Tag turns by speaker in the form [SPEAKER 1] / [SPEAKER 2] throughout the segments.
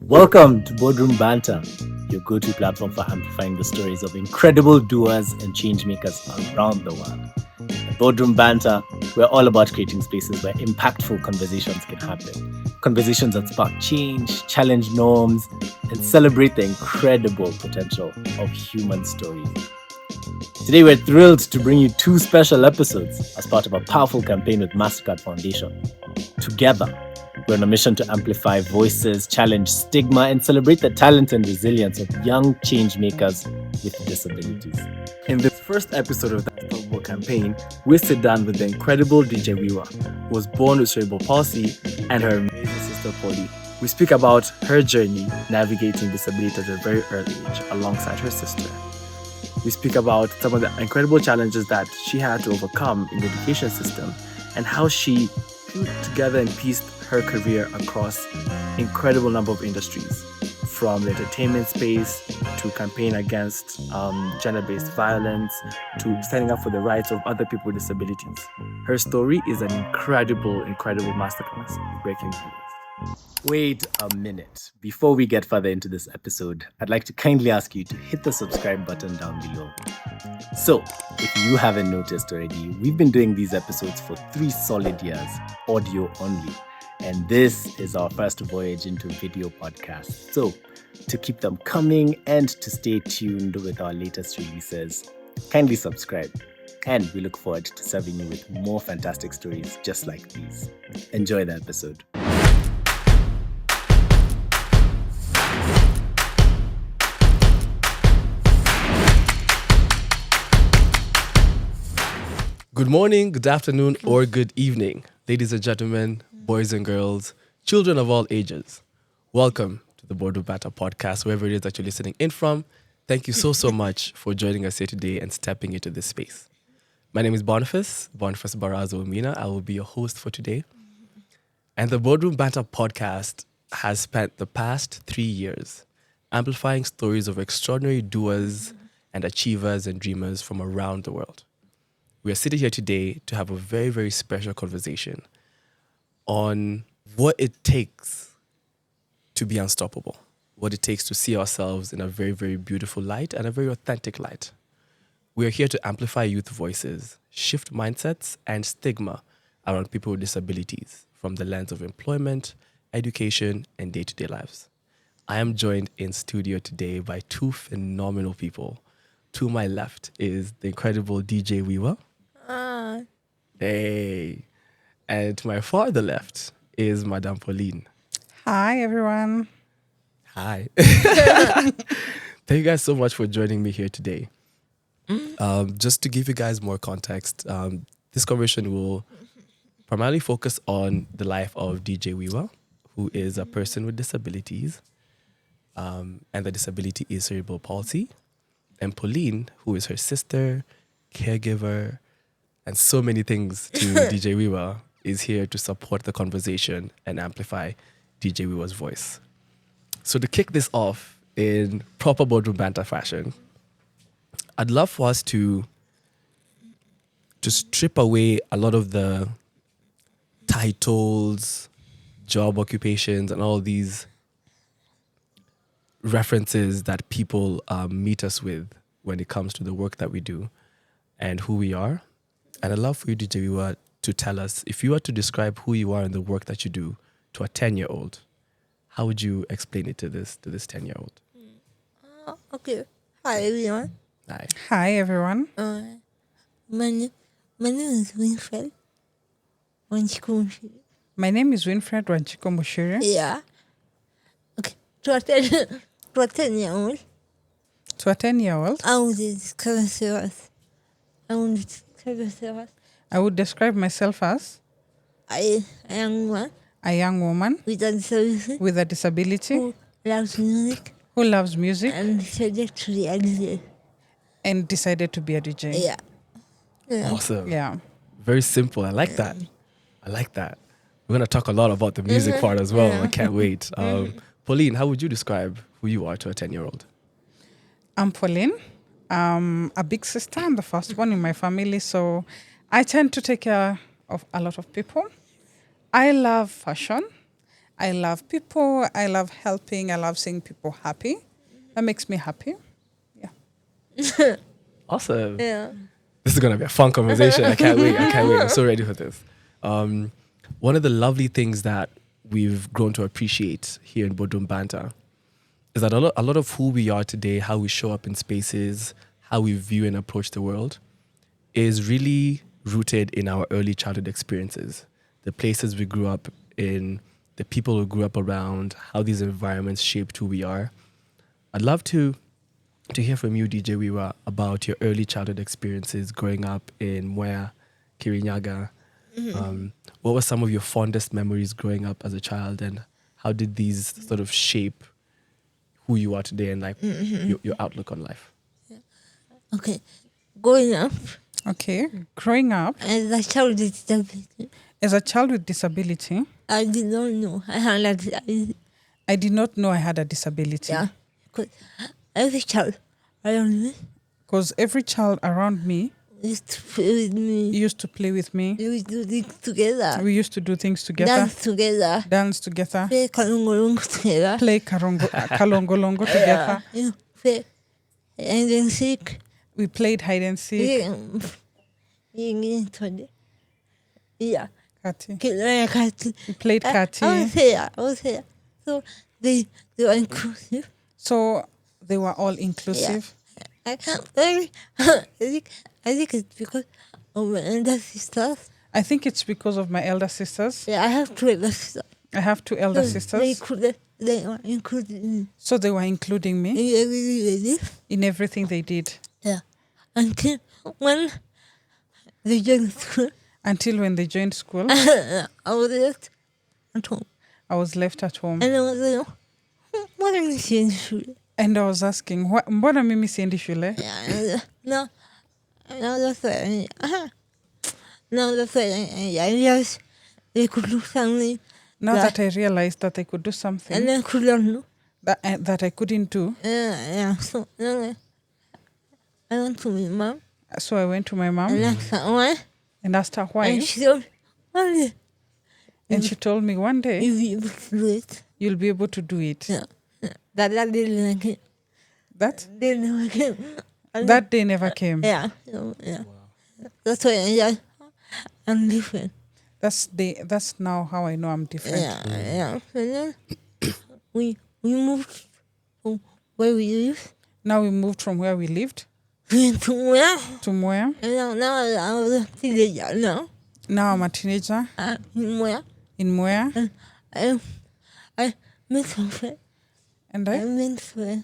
[SPEAKER 1] Welcome to Boardroom Banter, your go-to platform for amplifying the stories of incredible doers and change makers around the world. At Boardroom Banter, we're all about creating spaces where impactful conversations can happen. Conversations that spark change, challenge norms, and celebrate the incredible potential of human stories. Today, we're thrilled to bring you two special episodes as part of a powerful campaign with MasterCard Foundation. Together, we're on a mission to amplify voices, challenge stigma, and celebrate the talent and resilience of young change makers with disabilities.
[SPEAKER 2] In this first episode of the Unstoppable campaign, we sit down with the incredible DJ Wiwa, who was born with cerebral palsy, and her amazing sister Pauline. We speak about her journey navigating disability at a very early age alongside her sister. We speak about some of the incredible challenges that she had to overcome in the education system and how she put together and pieced her career across incredible number of industries, from the entertainment space to campaign against gender-based violence to standing up for the rights of other people with disabilities. Her story is an incredible masterclass in breaking barriers.
[SPEAKER 1] Wait a minute. Before we get further into this episode, I'd like to kindly ask you to hit the subscribe button down below. So, if you haven't noticed already, we've been doing these episodes for 3 solid years, audio only. And this is our first voyage into video podcasts. So, to keep them coming and to stay tuned with our latest releases, kindly subscribe. And we look forward to serving you with more fantastic stories just like these. Enjoy the episode.
[SPEAKER 3] Good morning, good afternoon, or good evening, ladies and gentlemen, boys and girls, children of all ages. Welcome to the Boardroom Banter podcast, wherever it is that you're listening in from. Thank you so much for joining us here today and stepping into this space. My name is Boniface Barazo Umina. I will be your host for today. And the Boardroom Banter podcast has spent the past 3 years amplifying stories of extraordinary doers and achievers and dreamers from around the world. We are sitting here today to have a very, very special conversation on what it takes to be unstoppable, what it takes to see ourselves in a very, very beautiful light and a very authentic light. We are here to amplify youth voices, shift mindsets and stigma around people with disabilities from the lens of employment, education, and day-to-day lives. I am joined in studio today by 2 phenomenal people. To my left is the incredible DJ Wiwa. Hey. And to my farther left is Madame Pauline.
[SPEAKER 4] Hi, everyone.
[SPEAKER 3] Hi. Thank you guys so much for joining me here today. Just to give you guys more context, this conversation will primarily focus on the life of DJ Wiwa, who is a person with disabilities, and the disability is cerebral palsy, and Pauline, who is her sister, caregiver, and so many things to DJ Wiwa, is here to support the conversation and amplify DJ Wiwa's voice. So to kick this off in proper boardroom banter fashion, I'd love for us to strip away a lot of the titles, job occupations, and all these references that people meet us with when it comes to the work that we do and who we are. And I'd love for you, DJ Wiwa, to tell us, if you were to describe who you are and the work that you do to a 10-year-old, how would you explain it to this 10-year-old?
[SPEAKER 5] Okay. Hi, everyone.
[SPEAKER 3] Hi.
[SPEAKER 4] Hi, everyone.
[SPEAKER 5] My name is Winfred Wanchiko.
[SPEAKER 4] My name is Winfred Wanchiko Mushiri.
[SPEAKER 5] Yeah. Okay. To a 10-year-old,
[SPEAKER 4] To a 10-year-old,
[SPEAKER 5] I would describe myself.
[SPEAKER 4] I would describe myself as
[SPEAKER 5] a young man
[SPEAKER 4] a young woman
[SPEAKER 5] with a disability
[SPEAKER 4] with a disability
[SPEAKER 5] who loves music
[SPEAKER 4] who loves music
[SPEAKER 5] and decided to be a DJ.
[SPEAKER 4] and decided to be a DJ.
[SPEAKER 5] Yeah.
[SPEAKER 3] Awesome.
[SPEAKER 4] Yeah.
[SPEAKER 3] Very simple. I like that. We're going to talk a lot about the music part as well. I can't wait. Pauline, how would you describe who you are to a 10-year-old?
[SPEAKER 4] I'm Pauline. A big sister. I'm the first one in my family, so I tend to take care of a lot of people. I love fashion. I love people. I love helping. I love seeing people happy. That makes me happy. Yeah.
[SPEAKER 3] Awesome.
[SPEAKER 5] Yeah.
[SPEAKER 3] This is gonna be a fun conversation. I can't wait. I'm so ready for this. One of the lovely things that we've grown to appreciate here in Bodrum Banter is that a lot of who we are today, how we show up in spaces, how we view and approach the world, is really rooted in our early childhood experiences, the places we grew up in, the people we grew up around, how these environments shaped who we are. I'd love to hear from you, DJ Wiwa, about your early childhood experiences growing up in Mwea, Kirinyaga. What were some of your fondest memories growing up as a child, and how did these sort of shape who you are today and like your outlook on life?
[SPEAKER 5] Okay. Growing up
[SPEAKER 4] Okay. Growing up
[SPEAKER 5] as a child with disability,
[SPEAKER 4] as a child with disability,
[SPEAKER 5] I did not know I had a disability.
[SPEAKER 4] I did not know I had a disability.
[SPEAKER 5] Yeah. Because every child around me
[SPEAKER 4] Because every child around me
[SPEAKER 5] used to play with me.
[SPEAKER 4] used to play with me.
[SPEAKER 5] We used to do things together.
[SPEAKER 4] We used to do things together,
[SPEAKER 5] Dance together.
[SPEAKER 4] dance together,
[SPEAKER 5] Play kalongolongo together.
[SPEAKER 4] play kalongolongo together.
[SPEAKER 5] You know, play and then seek.
[SPEAKER 4] We played hide and seek.
[SPEAKER 5] Yeah.
[SPEAKER 4] Kati.
[SPEAKER 5] Kati.
[SPEAKER 4] We played
[SPEAKER 5] I
[SPEAKER 4] kati.
[SPEAKER 5] was here. So they were inclusive.
[SPEAKER 4] So they were all inclusive.
[SPEAKER 5] I think it's because of my elder sisters.
[SPEAKER 4] I think it's because of my elder sisters.
[SPEAKER 5] Yeah, I have two elder sisters.
[SPEAKER 4] I have two elder
[SPEAKER 5] So
[SPEAKER 4] sisters.
[SPEAKER 5] They were included in
[SPEAKER 4] So they were including me
[SPEAKER 5] everything they did.
[SPEAKER 4] in everything they did.
[SPEAKER 5] Yeah. Until when they joined school,
[SPEAKER 4] Until when they joined school,
[SPEAKER 5] I was left at home.
[SPEAKER 4] I was left at home.
[SPEAKER 5] And I was like, what am I saying?
[SPEAKER 4] And I was asking, mbona mimi siendi shule?
[SPEAKER 5] Yeah, now that's why I realized they could do something
[SPEAKER 4] Now
[SPEAKER 5] That-
[SPEAKER 4] that I realized that I could do something
[SPEAKER 5] and I could learn.
[SPEAKER 4] that I couldn't do,
[SPEAKER 5] Yeah, so I went to my mom
[SPEAKER 4] so I went to my
[SPEAKER 5] and
[SPEAKER 4] mom
[SPEAKER 5] asked her why.
[SPEAKER 4] and asked her why.
[SPEAKER 5] And she said, one day
[SPEAKER 4] And she told me, one day
[SPEAKER 5] you'll be able to do it.
[SPEAKER 4] you'll be able to do it.
[SPEAKER 5] Yeah. That didn't like it.
[SPEAKER 4] That
[SPEAKER 5] They never came. And
[SPEAKER 4] that day never came.
[SPEAKER 5] yeah. So, yeah. That's why I'm different.
[SPEAKER 4] That's now how I know I'm different.
[SPEAKER 5] Yeah. And then we moved from where we live.
[SPEAKER 4] Now we moved from where we lived
[SPEAKER 5] We went to where?
[SPEAKER 4] to Mwea.
[SPEAKER 5] And now I was a teenager now.
[SPEAKER 4] Now I'm a teenager
[SPEAKER 5] In where?
[SPEAKER 4] in Mwea.
[SPEAKER 5] I met some friends.
[SPEAKER 4] And
[SPEAKER 5] I
[SPEAKER 4] I
[SPEAKER 5] met friends.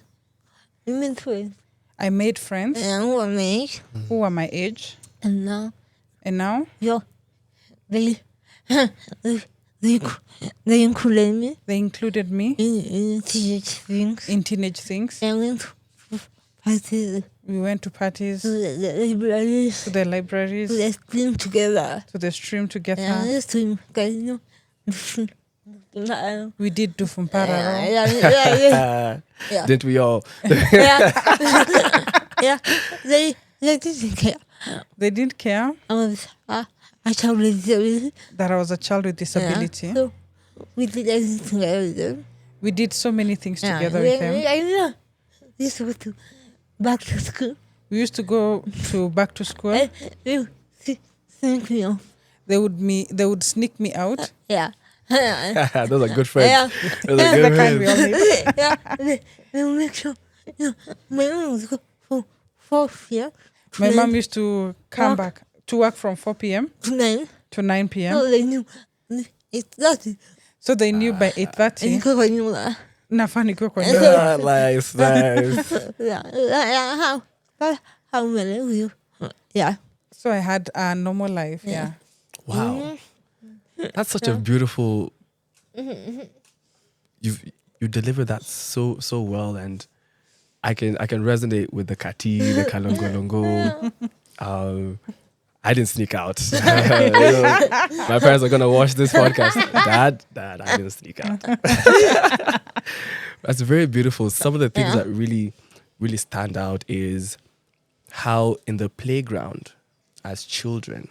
[SPEAKER 4] I made friends
[SPEAKER 5] And who are my age.
[SPEAKER 4] who were my age.
[SPEAKER 5] And now
[SPEAKER 4] And now
[SPEAKER 5] they included me
[SPEAKER 4] they included me
[SPEAKER 5] in teenage things.
[SPEAKER 4] in teenage things.
[SPEAKER 5] I went to parties,
[SPEAKER 4] We went to parties,
[SPEAKER 5] to the libraries,
[SPEAKER 4] to the libraries,
[SPEAKER 5] to the stream together.
[SPEAKER 4] to the stream together.
[SPEAKER 5] Yeah, the stream, guys, you know.
[SPEAKER 4] We did Dufumpara.
[SPEAKER 5] Yeah.
[SPEAKER 3] Didn't we all?
[SPEAKER 5] Yeah. They didn't care.
[SPEAKER 4] They didn't care
[SPEAKER 5] I was a child with disability.
[SPEAKER 4] that I was a child with disability.
[SPEAKER 5] Yeah. So we did everything together with them.
[SPEAKER 4] We did so many things
[SPEAKER 5] Yeah.
[SPEAKER 4] together with them.
[SPEAKER 5] I know. This to go to back to school.
[SPEAKER 4] We used to go to back to school.
[SPEAKER 5] They sneak me off.
[SPEAKER 4] They would sneak me out.
[SPEAKER 5] Yeah.
[SPEAKER 3] Those are good friends.
[SPEAKER 5] Yeah.
[SPEAKER 3] Those are
[SPEAKER 4] The
[SPEAKER 3] good
[SPEAKER 4] kind we
[SPEAKER 3] friends.
[SPEAKER 4] all need.
[SPEAKER 5] Yeah. They will make sure. You know, my mom was go for 4 p.m.
[SPEAKER 4] My mom used to come back to work from 4 p.m.
[SPEAKER 5] to 9.
[SPEAKER 4] to 9 p.m.
[SPEAKER 5] So they knew it's that.
[SPEAKER 4] So they knew by
[SPEAKER 5] And
[SPEAKER 4] 8:30
[SPEAKER 5] because I knew that.
[SPEAKER 4] nafaa nikiwe kwa nyumba.
[SPEAKER 3] Ah, nice.
[SPEAKER 5] Yeah. How many of you? Yeah.
[SPEAKER 4] So I had a normal life. Yeah.
[SPEAKER 3] Wow. That's such a beautiful. You deliver that so well, and I can resonate with the kati, the kalongolongo. I didn't sneak out. You know, my parents are gonna watch this podcast. Dad, I didn't sneak out. That's very beautiful. Some of the things that really stand out is how in the playground as children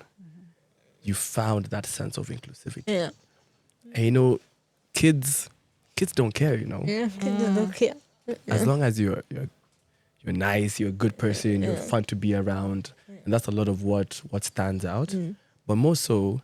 [SPEAKER 3] you found that sense of inclusivity.
[SPEAKER 5] Yeah.
[SPEAKER 3] And you know, kids don't care, you know.
[SPEAKER 5] Yeah, kids don't care.
[SPEAKER 3] As long as you're nice, you're a good person, you're fun to be around, and that's a lot of what stands out. But more so,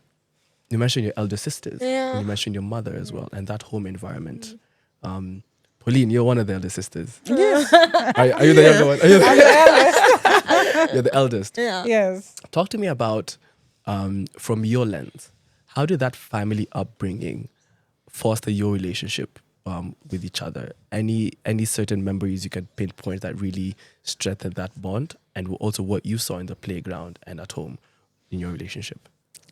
[SPEAKER 3] you mentioned your elder sisters, and you mentioned your mother as well, and that home environment. Pauline, you're one of the elder sisters.
[SPEAKER 4] Yes.
[SPEAKER 3] Are you the younger one?
[SPEAKER 4] I'm the eldest.
[SPEAKER 3] You're the eldest.
[SPEAKER 5] Yeah.
[SPEAKER 4] Yes.
[SPEAKER 3] Talk to me about, from your lens, how did that family upbringing foster your relationship with each other? Any certain memories you can pinpoint that really strengthened that bond, and also what you saw in the playground and at home in your relationship?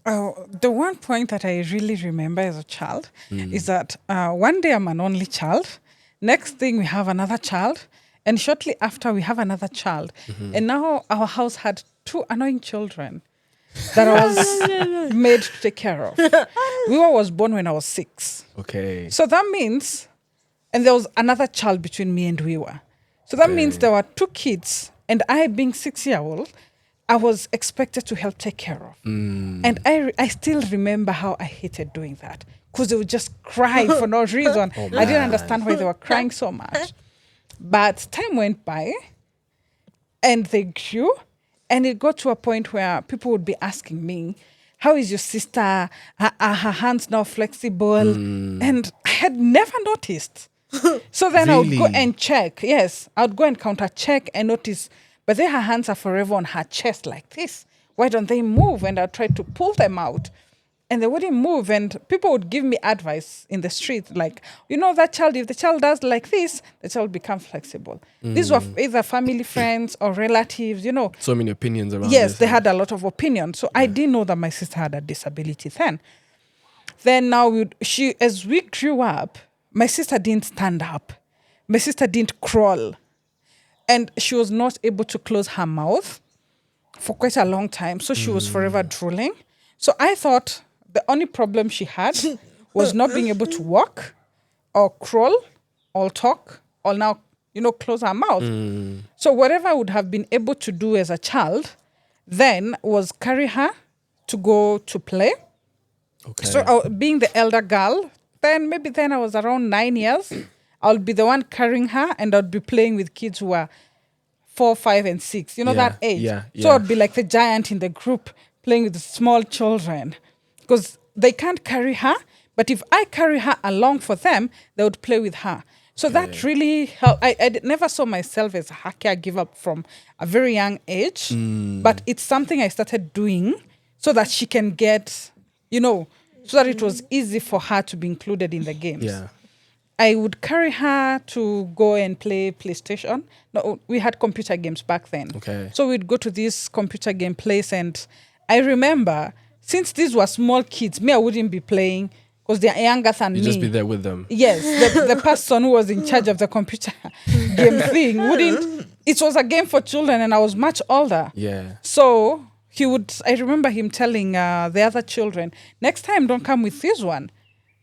[SPEAKER 4] Oh, the one point that I really remember as a child is that one day I'm an only child. Next thing we have another child. And shortly after we have another child. And now our house had 2 annoying children that I was made to take care of. Wiwa was born when I was 6.
[SPEAKER 3] Okay.
[SPEAKER 4] So that means, and there was another child between me and Wiwa. So that means there were 2 kids, and I being 6-year-old, I was expected to help take care of. And I still remember how I hated doing that, because they would just cry for no reason. I didn't understand why they were crying so much. But time went by, and they grew, and it got to a point where people would be asking me, how is your sister? Are her hands now flexible? And I had never noticed. So then I would go
[SPEAKER 3] Really?
[SPEAKER 4] and check. Yes, I would go and counter check and notice, but then her hands are forever on her chest like this. Why don't they move? And I'd try to pull them out, and they wouldn't move. And people would give me advice in the street, like, that child, if the child does like this, the child becomes flexible. These were either family friends or relatives,
[SPEAKER 3] So many opinions around
[SPEAKER 4] Yes,
[SPEAKER 3] this,
[SPEAKER 4] they
[SPEAKER 3] huh?
[SPEAKER 4] had a lot of opinions. So I didn't know that my sister had a disability then. Then now, as we grew up, my sister didn't stand up. My sister didn't crawl. And she was not able to close her mouth for quite a long time. So she was forever drooling. So I thought the only problem she had was not being able to walk or crawl or talk or now, close her mouth. So whatever I would have been able to do as a child then was carry her to go to play.
[SPEAKER 3] Okay.
[SPEAKER 4] So being the elder girl, then I was around 9 years. I'll be the one carrying her, and I'd be playing with kids who are 4, 5, and 6. That age.
[SPEAKER 3] Yeah,
[SPEAKER 4] So I'd be like the giant in the group playing with the small children, because they can't carry her. But if I carry her along for them, they would play with her. So that really helped. I never saw myself as a caregiver from a very young age, but it's something I started doing so that she can get, so that it was easy for her to be included in the games.
[SPEAKER 3] Yeah.
[SPEAKER 4] I would carry her to go and play PlayStation. No, we had computer games back then.
[SPEAKER 3] Okay.
[SPEAKER 4] So we'd go to this computer game place, and I remember, since these were small kids, I wouldn't be playing because they're younger than me.
[SPEAKER 3] You just be there with them.
[SPEAKER 4] Yes, the person who was in charge of the computer game thing wouldn't. It was a game for children, and I was much older.
[SPEAKER 3] Yeah.
[SPEAKER 4] So I remember him telling the other children, next time don't come with this one.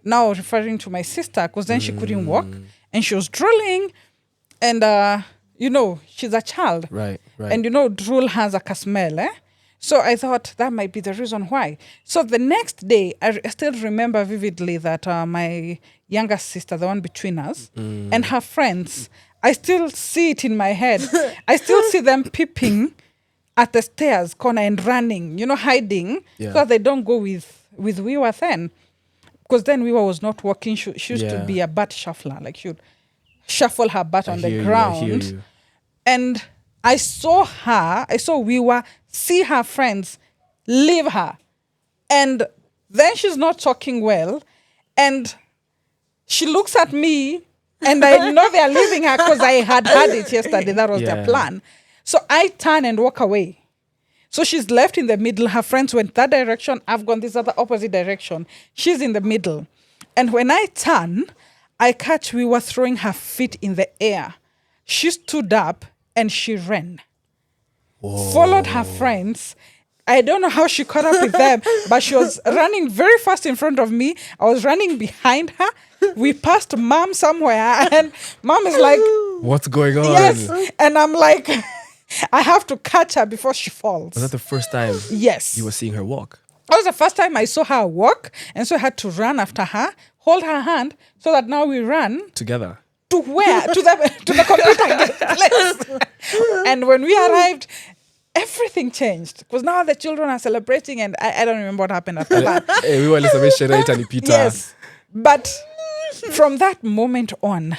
[SPEAKER 4] Now referring to my sister, because then she couldn't walk and she was drooling, and she's a child.
[SPEAKER 3] Right.
[SPEAKER 4] And drool has a smell, So I thought that might be the reason why. So the next day, I still remember vividly that my younger sister, the one between us, and her friends, I still see it in my head. I still see them peeping at the stairs corner and running, hiding, so that they don't go with Wiwa then. Because then Wiwa was not walking. She used to be a butt shuffler. Like, she would shuffle her butt on the ground.
[SPEAKER 3] I hear you.
[SPEAKER 4] And I saw Wiwa see her friends leave her. And then she's not talking well. And she looks at me, and I know they're leaving her because I had heard it yesterday. That was their plan. So I turn and walk away. So she's left in the middle. Her friends went that direction. I've gone this other opposite direction. She's in the middle. And when I turn, I catch Wiwa throwing her feet in the air. She stood up and she ran. Whoa. Followed her friends. I don't know how she caught up with them, but she was running very fast in front of me. I was running behind her. We passed Mom somewhere, and Mom is like,
[SPEAKER 3] what's going on?
[SPEAKER 4] Yes. And I'm like, I have to catch her before she falls.
[SPEAKER 3] Was that the first time
[SPEAKER 4] Yes.
[SPEAKER 3] you were seeing her walk?
[SPEAKER 4] That was the first time I saw her walk, and so I had to run after her, hold her hand, so that now we run
[SPEAKER 3] Together.
[SPEAKER 4] to where? to the computer place. And when we arrived, everything changed because now the children are celebrating, and I don't remember what happened after that.
[SPEAKER 3] We were listening to
[SPEAKER 4] Yes, but from that moment on,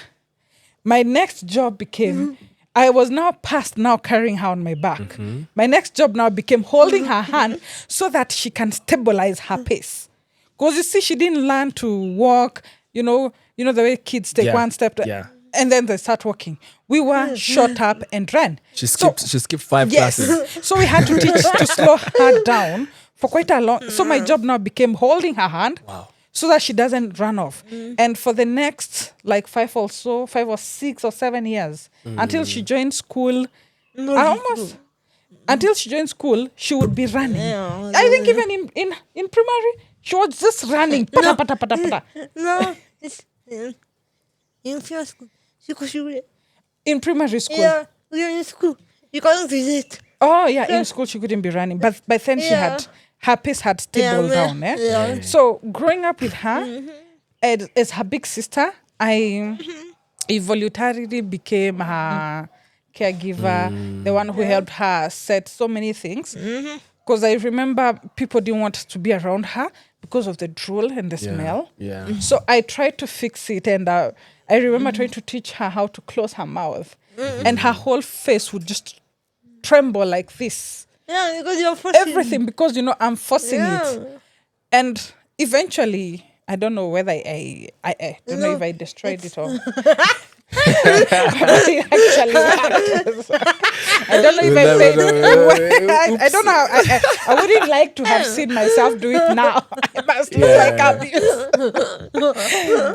[SPEAKER 4] my next job became. I was now past now carrying her on my back. My next job now became holding her hand so that she can stabilize her pace. Because you see, she didn't learn to walk. You know the way kids take one step and then they start walking. We were shot up and ran.
[SPEAKER 3] She skipped 5 classes.
[SPEAKER 4] So we had to teach to slow her down for quite a long. So my job now became holding her hand.
[SPEAKER 3] Wow.
[SPEAKER 4] So that she doesn't run off. And for the next 5 or 6 or 7 years, until she joined school, until she joined school, she would be running.
[SPEAKER 5] Yeah.
[SPEAKER 4] I think even in primary, she was just running. Pata, pata, pata, pata.
[SPEAKER 5] No, it's in first school.
[SPEAKER 4] In primary school.
[SPEAKER 5] Yeah, we are in school. You can't visit.
[SPEAKER 4] Oh, yeah, in school she couldn't be running. But by then her pace had stabilized down.
[SPEAKER 5] Yeah.
[SPEAKER 4] So growing up with her as her big sister, I voluntarily became her caregiver, the one who helped her set so many things. Because I remember people didn't want to be around her because of the drool and the smell.
[SPEAKER 3] Yeah.
[SPEAKER 4] So I tried to fix it, and I remember trying to teach her how to close her mouth. And her whole face would just tremble like this.
[SPEAKER 5] Yeah, because you're forcing
[SPEAKER 4] Everything, because, I'm forcing it. And eventually, I don't know whether I don't know if I destroyed it or... it actually worked. I don't know if I paid... I don't know. I wouldn't like to have seen myself do it now. I must look like abuse.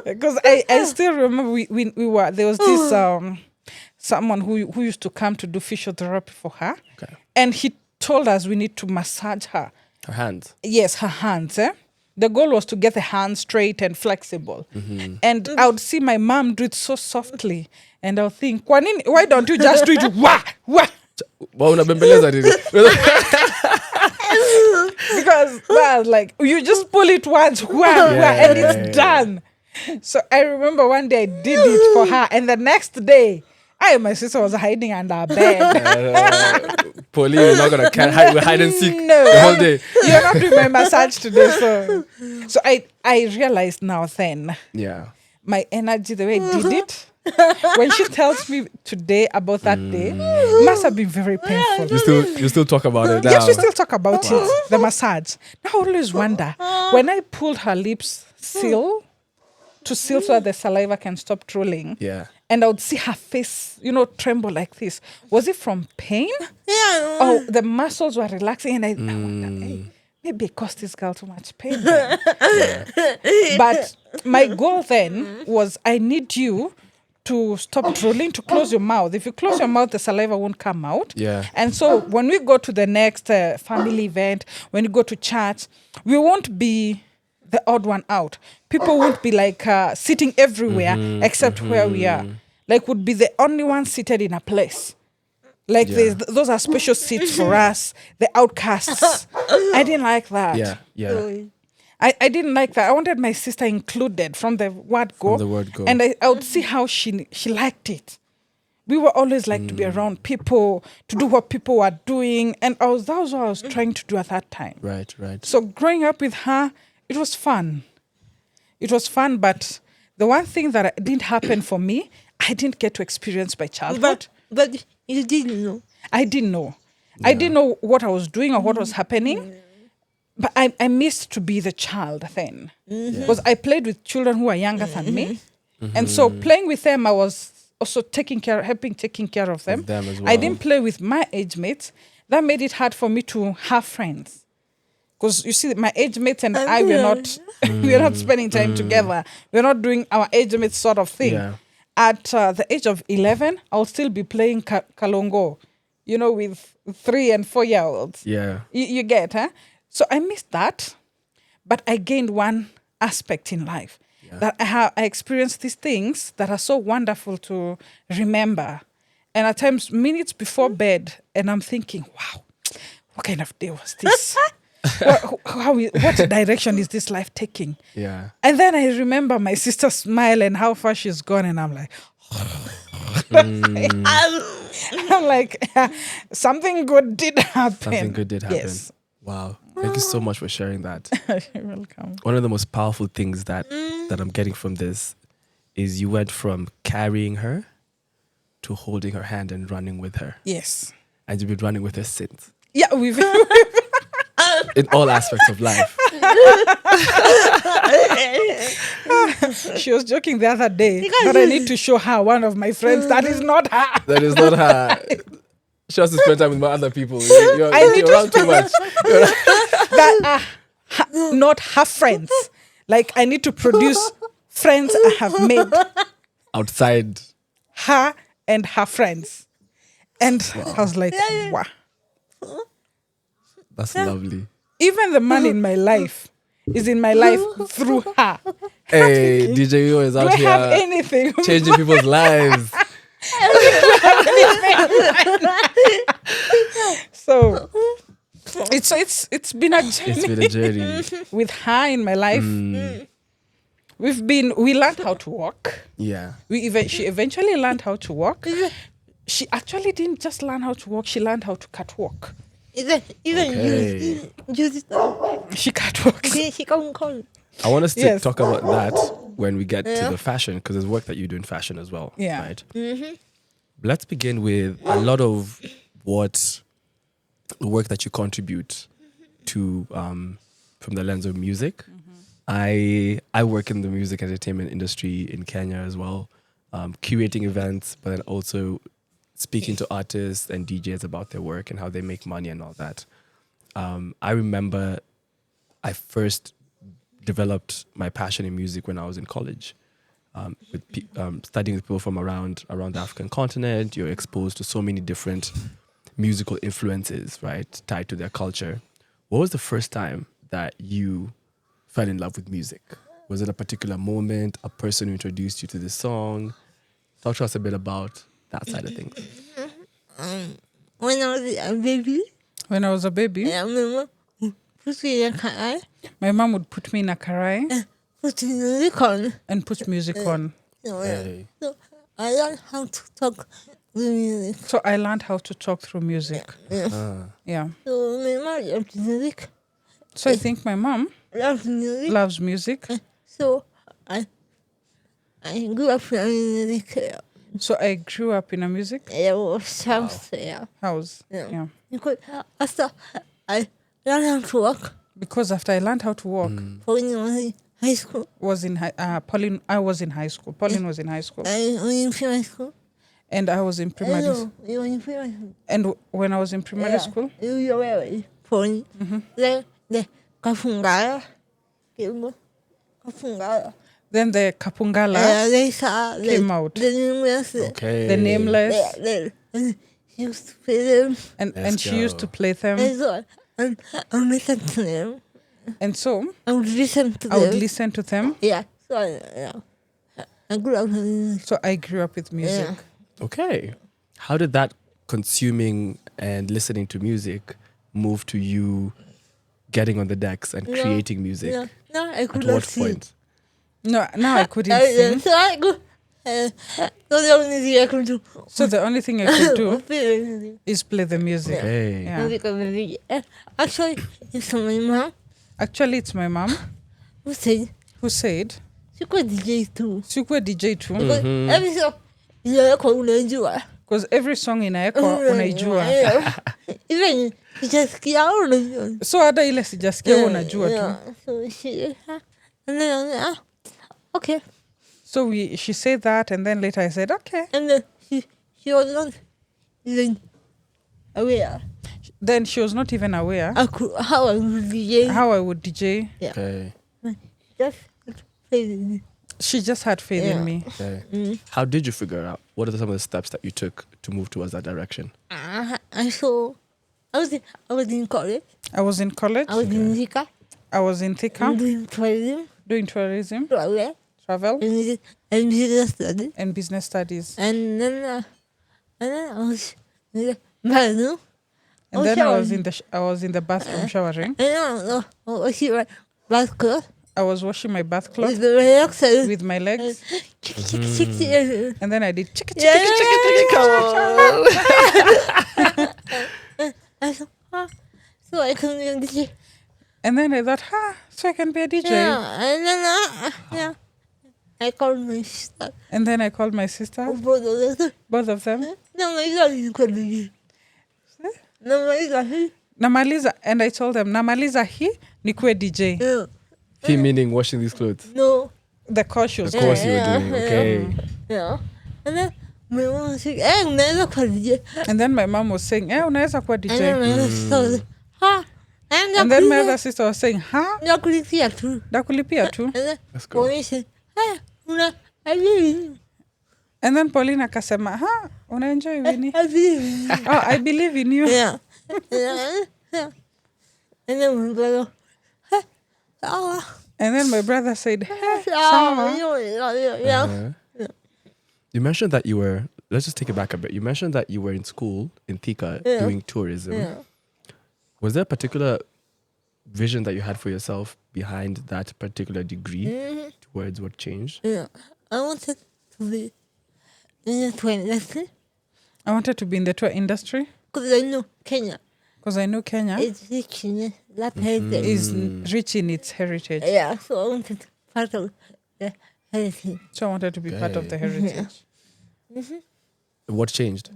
[SPEAKER 4] Because I still remember we were... There was this... someone who used to come to do physiotherapy for her.
[SPEAKER 3] Okay.
[SPEAKER 4] And he told us we need to massage her.
[SPEAKER 3] Her hands.
[SPEAKER 4] Yes, her hands. The goal was to get the hands straight and flexible. And I would see my mom do it so softly. And I would think, why don't you just do it? Wah, wah. Because, you just pull it once, wah, wah, and it's done. So I remember one day I did it for her. And the next day, my sister was hiding under her bed.
[SPEAKER 3] Pauline, you're not going to hide and seek
[SPEAKER 4] No,
[SPEAKER 3] the whole day.
[SPEAKER 4] You're not doing my massage today. So I realized now then, my energy, the way I did it, when she tells me today about that day, must have been very painful.
[SPEAKER 3] You still talk about it now?
[SPEAKER 4] Yes, we still talk about it, the massage. Now I always wonder, when I pulled her lips seal so that the saliva can stop drooling.
[SPEAKER 3] Yeah.
[SPEAKER 4] And I would see her face, tremble like this. Was it from pain?
[SPEAKER 5] Yeah.
[SPEAKER 4] Oh, the muscles were relaxing, and I wonder, hey, maybe it caused this girl too much pain. But my goal then was, I need you to stop drooling, to close your mouth. If you close your mouth, the saliva won't come out.
[SPEAKER 3] Yeah.
[SPEAKER 4] And so when we go to the next family event, when you go to church, we won't be the odd one out. People won't be sitting everywhere except where we are. Would be the only one seated in a place. Those are special seats for us, the outcasts. I didn't like that.
[SPEAKER 3] Yeah.
[SPEAKER 4] I didn't like that. I wanted my sister included from the word go. And I would see how she liked it. We were always to be around people, to do what people were doing. And that was what I was trying to do at that time.
[SPEAKER 3] Right.
[SPEAKER 4] So growing up with her, it was fun. But the one thing that didn't happen for me, I didn't get to experience by childhood.
[SPEAKER 5] But you didn't know.
[SPEAKER 4] I didn't know. Yeah. I didn't know what I was doing or what was happening. But I missed to be the child then. Because I played with children who are younger than me. And so playing with them, I was also taking care of them.
[SPEAKER 3] As well.
[SPEAKER 4] I didn't play with my age mates. That made it hard for me to have friends. Because you see, my age mates and I, we're not spending time together. We're not doing our age mates sort of thing.
[SPEAKER 3] Yeah.
[SPEAKER 4] At the age of 11, I'll still be playing kalongo, with 3 and 4 year olds.
[SPEAKER 3] Yeah.
[SPEAKER 4] You get, huh? So I missed that, but I gained one aspect in life that I experienced these things that are so wonderful to remember. And at times, minutes before bed, and I'm thinking, wow, what kind of day was this? what direction is this life taking?
[SPEAKER 3] Yeah.
[SPEAKER 4] And then I remember my sister smile and how far she's gone, and I'm like, I'm like, something good did happen.
[SPEAKER 3] Something good did happen.
[SPEAKER 4] Yes.
[SPEAKER 3] Wow. Thank you so much for sharing that.
[SPEAKER 4] You're welcome.
[SPEAKER 3] One of the most powerful things that I'm getting from this is you went from carrying her to holding her hand and running with her.
[SPEAKER 4] Yes.
[SPEAKER 3] And you've been running with her since.
[SPEAKER 4] Yeah, we've
[SPEAKER 3] In all aspects of life.
[SPEAKER 4] She was joking the other day that I need to show her one of my friends that is not her.
[SPEAKER 3] That is not her. She has to spend time with my other people. You're
[SPEAKER 4] need to
[SPEAKER 3] around too much.
[SPEAKER 4] That are not her friends. Like, I need to produce friends I have made,
[SPEAKER 3] Outside.
[SPEAKER 4] her and her friends. And I was like, wow.
[SPEAKER 3] That's lovely.
[SPEAKER 4] Even the man in my life is in my life through her.
[SPEAKER 3] Hey, DJ Wiwa is
[SPEAKER 4] Do
[SPEAKER 3] out
[SPEAKER 4] I have
[SPEAKER 3] here
[SPEAKER 4] anything?
[SPEAKER 3] changing people's lives.
[SPEAKER 4] So it's been a journey.
[SPEAKER 3] It's been a journey.
[SPEAKER 4] With her in my life. We learned how to walk.
[SPEAKER 3] Yeah.
[SPEAKER 4] She eventually learned how to walk. She actually didn't just learn how to walk, she learned how to catwalk.
[SPEAKER 5] Even
[SPEAKER 3] Okay.
[SPEAKER 5] use
[SPEAKER 4] She catwalks.
[SPEAKER 5] she can't call.
[SPEAKER 3] I want us to
[SPEAKER 4] Yes.
[SPEAKER 3] talk about that when we get to the fashion, because there's work that you do in fashion as well.
[SPEAKER 4] Yeah.
[SPEAKER 3] Right? Let's begin with a lot of what the work that you contribute to from the lens of music. I work in the music entertainment industry in Kenya as well, curating events, but then also speaking to artists and DJs about their work and how they make money and all that. I remember I first developed my passion in music when I was in college. Studying with people from around the African continent, you're exposed to so many different musical influences, right, tied to their culture. What was the first time that you fell in love with music? Was it a particular moment, a person who introduced you to the song? Talk to us a bit about that side of things.
[SPEAKER 5] When I was a baby,
[SPEAKER 4] When I was a baby,
[SPEAKER 5] I remember put me in a car,
[SPEAKER 4] my mom would put me in a karai
[SPEAKER 5] put me in the corner.
[SPEAKER 4] and put music on.
[SPEAKER 3] Hey.
[SPEAKER 5] So I learned how to talk with music.
[SPEAKER 4] So I learned how to talk through music.
[SPEAKER 3] Ah.
[SPEAKER 4] Yeah.
[SPEAKER 5] So my mom loved music.
[SPEAKER 4] So I think my mom
[SPEAKER 5] Loved music.
[SPEAKER 4] loves music.
[SPEAKER 5] So I grew up in music.
[SPEAKER 4] So I grew up in a music
[SPEAKER 5] It was house there.
[SPEAKER 4] house.
[SPEAKER 5] Yeah.
[SPEAKER 4] Yeah.
[SPEAKER 5] Because after I learned how to walk,
[SPEAKER 4] Because after I learned how to walk,
[SPEAKER 5] Pauline was in high school.
[SPEAKER 4] Pauline, I was in high school. Pauline was in high school.
[SPEAKER 5] I was in primary school.
[SPEAKER 4] And I was in primary
[SPEAKER 5] Hello, you were in primary school.
[SPEAKER 4] And when I was in primary school,
[SPEAKER 5] You were with Pauline. The Kafungara. Kafungara.
[SPEAKER 4] then the Kapungala,
[SPEAKER 5] They saw
[SPEAKER 4] came out.
[SPEAKER 5] The nameless.
[SPEAKER 3] Okay.
[SPEAKER 4] the nameless,
[SPEAKER 5] She used to play them.
[SPEAKER 4] and
[SPEAKER 3] Let's
[SPEAKER 4] she used
[SPEAKER 3] go.
[SPEAKER 4] to play them.
[SPEAKER 5] And so I listen to them.
[SPEAKER 4] And so
[SPEAKER 5] I would listen to
[SPEAKER 4] I
[SPEAKER 5] them.
[SPEAKER 4] would listen to them.
[SPEAKER 5] Yeah. So I grew up with
[SPEAKER 4] So I grew up with music.
[SPEAKER 5] Yeah.
[SPEAKER 3] Okay. How did that consuming and listening to music move to you getting on the decks and creating music?
[SPEAKER 5] No, I could
[SPEAKER 3] At
[SPEAKER 5] not
[SPEAKER 3] what
[SPEAKER 5] sing.
[SPEAKER 3] point?
[SPEAKER 4] No, now I couldn't sing.
[SPEAKER 5] So I go. So the only thing I could do.
[SPEAKER 4] So the only thing I could do
[SPEAKER 5] do.
[SPEAKER 4] is play the music.
[SPEAKER 3] Okay.
[SPEAKER 4] Yeah.
[SPEAKER 5] Actually, it's my mom
[SPEAKER 4] Actually, it's my mom
[SPEAKER 5] who said
[SPEAKER 4] who said,
[SPEAKER 5] she could DJ too.
[SPEAKER 4] "Sikuwe DJ too."
[SPEAKER 5] But every song, unajua.
[SPEAKER 4] Because every song inaekwa unaijua.
[SPEAKER 5] Even sijasikia unajua.
[SPEAKER 4] So hata ile sijasikia unajua tu.
[SPEAKER 5] So she, and then okay.
[SPEAKER 4] So she said that, and then later I said, okay.
[SPEAKER 5] And then she was not even aware.
[SPEAKER 4] Then she was not even aware
[SPEAKER 5] How I would DJ.
[SPEAKER 4] how I would DJ.
[SPEAKER 5] Yeah.
[SPEAKER 3] Okay.
[SPEAKER 5] Just play.
[SPEAKER 4] She just had faith in me.
[SPEAKER 3] Okay. How did you figure out? What are some of the steps that you took to move towards that direction?
[SPEAKER 5] I was in college.
[SPEAKER 4] I was in college.
[SPEAKER 5] I was in Zika.
[SPEAKER 4] I was in Thika
[SPEAKER 5] Doing tourism.
[SPEAKER 4] doing tourism,
[SPEAKER 5] Travel.
[SPEAKER 4] travel,
[SPEAKER 5] And business studies.
[SPEAKER 4] and business studies.
[SPEAKER 5] And then I was Badu.
[SPEAKER 4] And then I was in the bathroom showering. I was washing my bath clothes with my legs. And then I did chicka chicka chicka chicka.
[SPEAKER 5] So I can be a DJ.
[SPEAKER 4] And then I thought, so I can be a DJ.
[SPEAKER 5] Yeah, and then I called my sister.
[SPEAKER 4] And then I called my sister. Both of them. Namaliza, and I told them, Namaliza hii nikuwe DJ.
[SPEAKER 5] Yeah.
[SPEAKER 3] He meaning washing these clothes.
[SPEAKER 5] No.
[SPEAKER 4] The course
[SPEAKER 3] The course you were doing, okay.
[SPEAKER 5] Yeah. And then my mom was saying, unaweza kuwa DJ.
[SPEAKER 4] And then my mom was saying, unaweza kuwa DJ.
[SPEAKER 5] And then my other sister was like,
[SPEAKER 4] And then my other sister was saying,
[SPEAKER 5] nakulipia tu.
[SPEAKER 4] Nakulipia tu.
[SPEAKER 5] And then
[SPEAKER 3] Let's go.
[SPEAKER 5] Pauline said, I believe.
[SPEAKER 4] And then Pauline akasema, unaenjoy Winnie?
[SPEAKER 5] I believe.
[SPEAKER 4] I believe in you.
[SPEAKER 5] Yeah. And then my brother,
[SPEAKER 4] And then my brother said, sawa.
[SPEAKER 5] Yeah.
[SPEAKER 3] You mentioned that you were, let's just take it back a bit. You mentioned that you were in school in Thika doing tourism.
[SPEAKER 5] Yeah.
[SPEAKER 3] Was there a particular vision that you had for yourself behind that particular degree towards what changed?
[SPEAKER 5] Yeah. I wanted to be in the tour industry
[SPEAKER 4] I wanted to be in the tour industry
[SPEAKER 5] because I know Kenya
[SPEAKER 4] because I know Kenya
[SPEAKER 5] is rich in that heritage.
[SPEAKER 4] is rich in its heritage.
[SPEAKER 5] Yeah, so I wanted to be part of the heritage.
[SPEAKER 4] So I wanted to be part of the heritage.
[SPEAKER 3] What changed?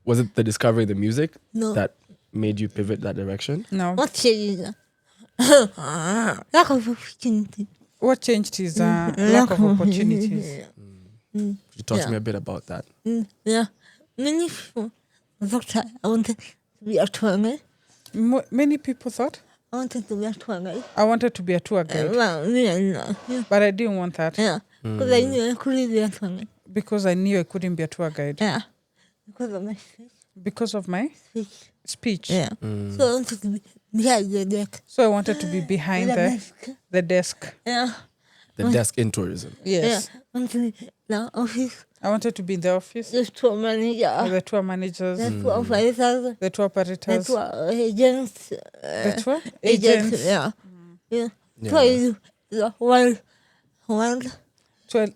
[SPEAKER 3] Was it the discovery of the music
[SPEAKER 5] No.
[SPEAKER 3] that made you pivot that direction?
[SPEAKER 4] No.
[SPEAKER 5] What changed? Lack of opportunity.
[SPEAKER 4] What changed is lack of opportunities.
[SPEAKER 3] Could you talk to me a bit about that?
[SPEAKER 5] Yeah. Many people thought I wanted to be a tour guide.
[SPEAKER 4] Many people thought
[SPEAKER 5] I wanted to be a tour guide.
[SPEAKER 4] I wanted to be a tour guide,
[SPEAKER 5] Yeah.
[SPEAKER 4] but I didn't want that
[SPEAKER 5] Yeah. Because I knew I couldn't be a tour guide.
[SPEAKER 4] because I knew I couldn't be a tour guide
[SPEAKER 5] Yeah. Because of my
[SPEAKER 4] because of my
[SPEAKER 5] speech.
[SPEAKER 4] speech.
[SPEAKER 5] Yeah. So I wanted to be behind the deck.
[SPEAKER 4] So I wanted to be behind the desk.
[SPEAKER 5] Yeah.
[SPEAKER 3] The desk in tourism.
[SPEAKER 4] Yes.
[SPEAKER 5] Yeah. I wanted to be the office.
[SPEAKER 4] I wanted to be in the office
[SPEAKER 5] The tour manager.
[SPEAKER 4] with the tour managers,
[SPEAKER 5] The tour operators.
[SPEAKER 4] the tour
[SPEAKER 5] The
[SPEAKER 4] operators,
[SPEAKER 5] tour agents.
[SPEAKER 4] the tour
[SPEAKER 5] Agents.
[SPEAKER 4] agents.
[SPEAKER 5] Yeah. Yeah.
[SPEAKER 3] Yeah.
[SPEAKER 5] Tourism is a world.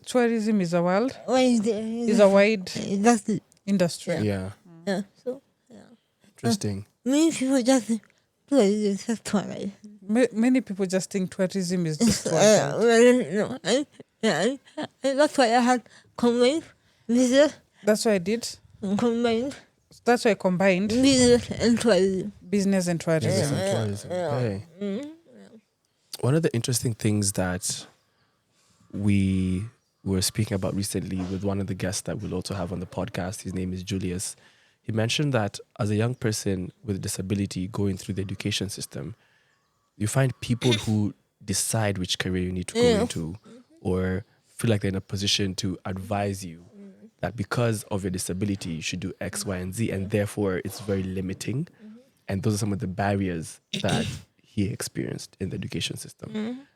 [SPEAKER 4] Tourism is a world,
[SPEAKER 5] Is
[SPEAKER 4] is a wide
[SPEAKER 5] That's it.
[SPEAKER 4] industry.
[SPEAKER 3] Yeah.
[SPEAKER 5] Yeah. So
[SPEAKER 3] Interesting.
[SPEAKER 5] many people just think tourism is just tour guide.
[SPEAKER 4] Many people just think tourism is just tour
[SPEAKER 5] Well,
[SPEAKER 4] guide.
[SPEAKER 5] no. That's why I had combined business,
[SPEAKER 4] That's what I did.
[SPEAKER 5] combined
[SPEAKER 4] That's why I combined
[SPEAKER 5] business and tourism.
[SPEAKER 4] business and tourism.
[SPEAKER 3] Business and tourism. Okay. One of the interesting things that we were speaking about recently with one of the guests that we'll also have on the podcast, his name is Julius. He mentioned that as a young person with a disability going through the education system, you find people who decide which career you need to go into or feel like they're in a position to advise you that because of your disability, you should do X, Y, and Z, and therefore it's very limiting. And those are some of the barriers that he experienced in the education system.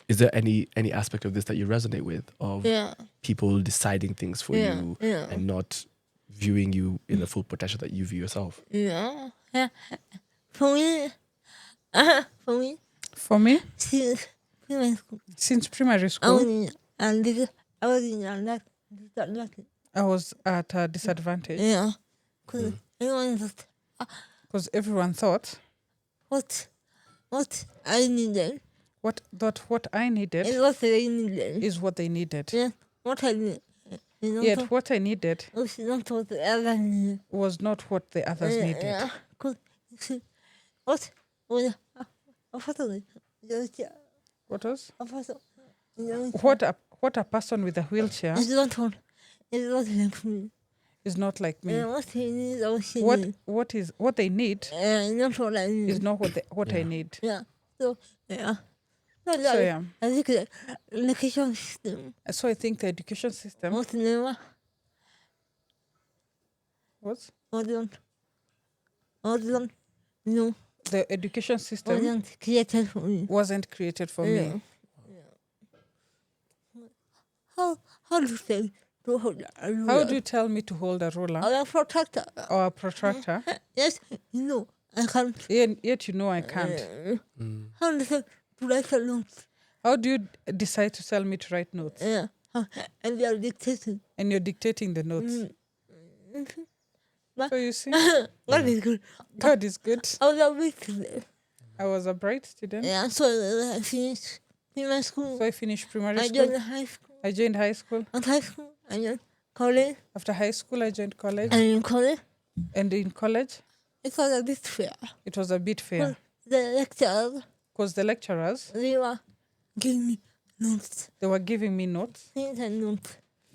[SPEAKER 3] Is there any aspect of this that you resonate with, of people deciding things for you and not viewing you in the full potential that you view yourself?
[SPEAKER 5] Yeah. For me,
[SPEAKER 4] For me,
[SPEAKER 5] since primary school,
[SPEAKER 4] since primary
[SPEAKER 5] I
[SPEAKER 4] school,
[SPEAKER 5] was in that.
[SPEAKER 4] I was at a disadvantage
[SPEAKER 5] Yeah. Because everyone thought,
[SPEAKER 4] everyone thought
[SPEAKER 5] what I needed
[SPEAKER 4] what I needed
[SPEAKER 5] is what they needed.
[SPEAKER 4] is what they needed.
[SPEAKER 5] Yeah. What I needed.
[SPEAKER 4] Yet what I needed
[SPEAKER 5] was not what the other needed.
[SPEAKER 4] was not what the others needed.
[SPEAKER 5] Yeah. Because what was
[SPEAKER 4] What was?
[SPEAKER 5] a person
[SPEAKER 4] What a person with a wheelchair
[SPEAKER 5] is not like me.
[SPEAKER 4] is not like me.
[SPEAKER 5] Yeah, what he needs or what she needs.
[SPEAKER 4] What they need
[SPEAKER 5] Not what I need.
[SPEAKER 4] is not what I need.
[SPEAKER 5] Yeah. So yeah.
[SPEAKER 4] So yeah.
[SPEAKER 5] I think the education system
[SPEAKER 4] So I think the education system
[SPEAKER 5] was never
[SPEAKER 4] was
[SPEAKER 5] wasn't no
[SPEAKER 4] the education system
[SPEAKER 5] wasn't created for me.
[SPEAKER 4] wasn't created for me.
[SPEAKER 5] How do you say to hold a ruler.
[SPEAKER 4] How do you tell me to hold a ruler
[SPEAKER 5] Or a protractor.
[SPEAKER 4] or a protractor?
[SPEAKER 5] Yes, I can't.
[SPEAKER 4] Yet you know I can't.
[SPEAKER 5] How do you write a note?
[SPEAKER 4] How do you decide to tell me to write notes?
[SPEAKER 5] Yeah. And they are dictating.
[SPEAKER 4] And you're dictating the notes. So you see,
[SPEAKER 5] God is good.
[SPEAKER 4] God is good.
[SPEAKER 5] I was a bit.
[SPEAKER 4] I was a bright student.
[SPEAKER 5] Yeah, so I finished primary school.
[SPEAKER 4] So I finished primary
[SPEAKER 5] I
[SPEAKER 4] school.
[SPEAKER 5] joined high school.
[SPEAKER 4] I joined high school.
[SPEAKER 5] At high school, I joined college.
[SPEAKER 4] After high school, I joined college.
[SPEAKER 5] And in college,
[SPEAKER 4] And in college,
[SPEAKER 5] it was a bit fair.
[SPEAKER 4] it was a bit fair.
[SPEAKER 5] The lecturers,
[SPEAKER 4] Because the lecturers,
[SPEAKER 5] they were giving me notes.
[SPEAKER 4] they were giving me notes,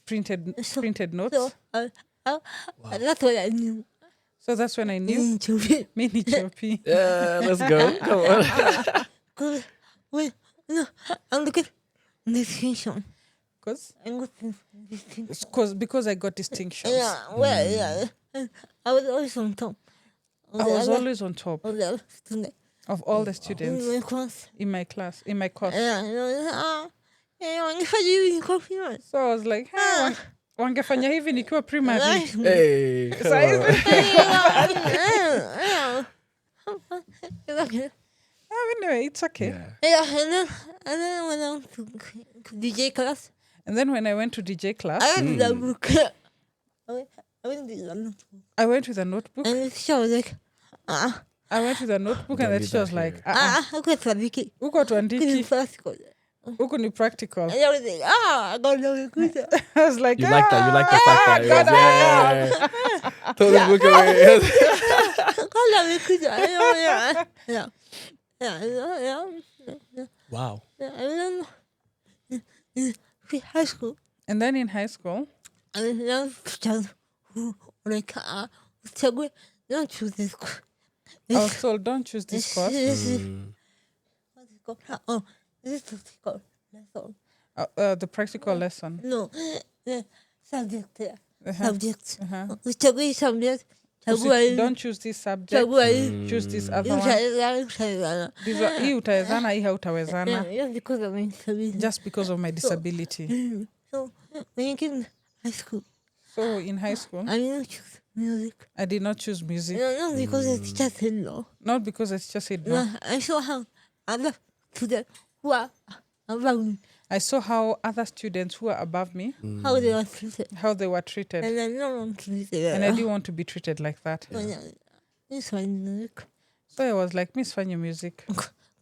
[SPEAKER 5] Printed notes.
[SPEAKER 4] printed notes.
[SPEAKER 5] So that's what I knew.
[SPEAKER 4] So that's when I knew
[SPEAKER 5] To be.
[SPEAKER 4] mini choppy.
[SPEAKER 3] Yeah, let's go. Come on.
[SPEAKER 5] Because I'm looking at distinction. I'm looking at distinction.
[SPEAKER 4] Because I got distinctions.
[SPEAKER 5] Yeah, well, yeah. I was always on top.
[SPEAKER 4] I was always on top
[SPEAKER 5] of the student.
[SPEAKER 4] of all the
[SPEAKER 5] In
[SPEAKER 4] students
[SPEAKER 5] my class.
[SPEAKER 4] in my course.
[SPEAKER 5] Yeah, wangefanya hivi.
[SPEAKER 4] So I was like, hey, wangefanya hivi nikiwa primary.
[SPEAKER 3] Hey, come on.
[SPEAKER 4] Anyway, it's okay.
[SPEAKER 3] Yeah.
[SPEAKER 5] Yeah, and then when I went to DJ class,
[SPEAKER 4] And then when I went to DJ class,
[SPEAKER 5] I went to the book. I went to the notebook.
[SPEAKER 4] I went with a notebook.
[SPEAKER 5] And the teacher was like,
[SPEAKER 4] I went with a notebook and the teacher was like,
[SPEAKER 5] okay, tuandike.
[SPEAKER 4] uko tuandiki,
[SPEAKER 5] Practical.
[SPEAKER 4] uko ni practical.
[SPEAKER 5] And I was like, I got no good.
[SPEAKER 4] I was like,
[SPEAKER 3] You like that? You like the fact that it was, yeah. Throw the book away. Wow.
[SPEAKER 5] And then in high school,
[SPEAKER 4] And then in high school,
[SPEAKER 5] and then teachers who like, don't choose this course.
[SPEAKER 4] I was told, don't choose this course.
[SPEAKER 5] What's it called? Oh, this is called. That's all.
[SPEAKER 4] The practical lesson.
[SPEAKER 5] No, the subject.
[SPEAKER 4] Uh-huh.
[SPEAKER 5] Subject.
[SPEAKER 4] Uh-huh.
[SPEAKER 5] Chagui subject.
[SPEAKER 4] Don't choose this subject. Choose this other one. Hii utawezana, hii hautawezana.
[SPEAKER 5] Just because of my disability.
[SPEAKER 4] Just because of my disability.
[SPEAKER 5] So when you came to high school,
[SPEAKER 4] So in high school,
[SPEAKER 5] I didn't choose music.
[SPEAKER 4] I did not choose music.
[SPEAKER 5] Not because the teacher said no.
[SPEAKER 4] Not because the teacher said no.
[SPEAKER 5] No, I saw how other students who are above me,
[SPEAKER 4] I saw how other students who are above me,
[SPEAKER 5] how they were treated.
[SPEAKER 4] how they were treated.
[SPEAKER 5] And I don't want to be there.
[SPEAKER 4] And I didn't want to be treated like that.
[SPEAKER 5] This one music.
[SPEAKER 4] So I was like, Miss Fanya music.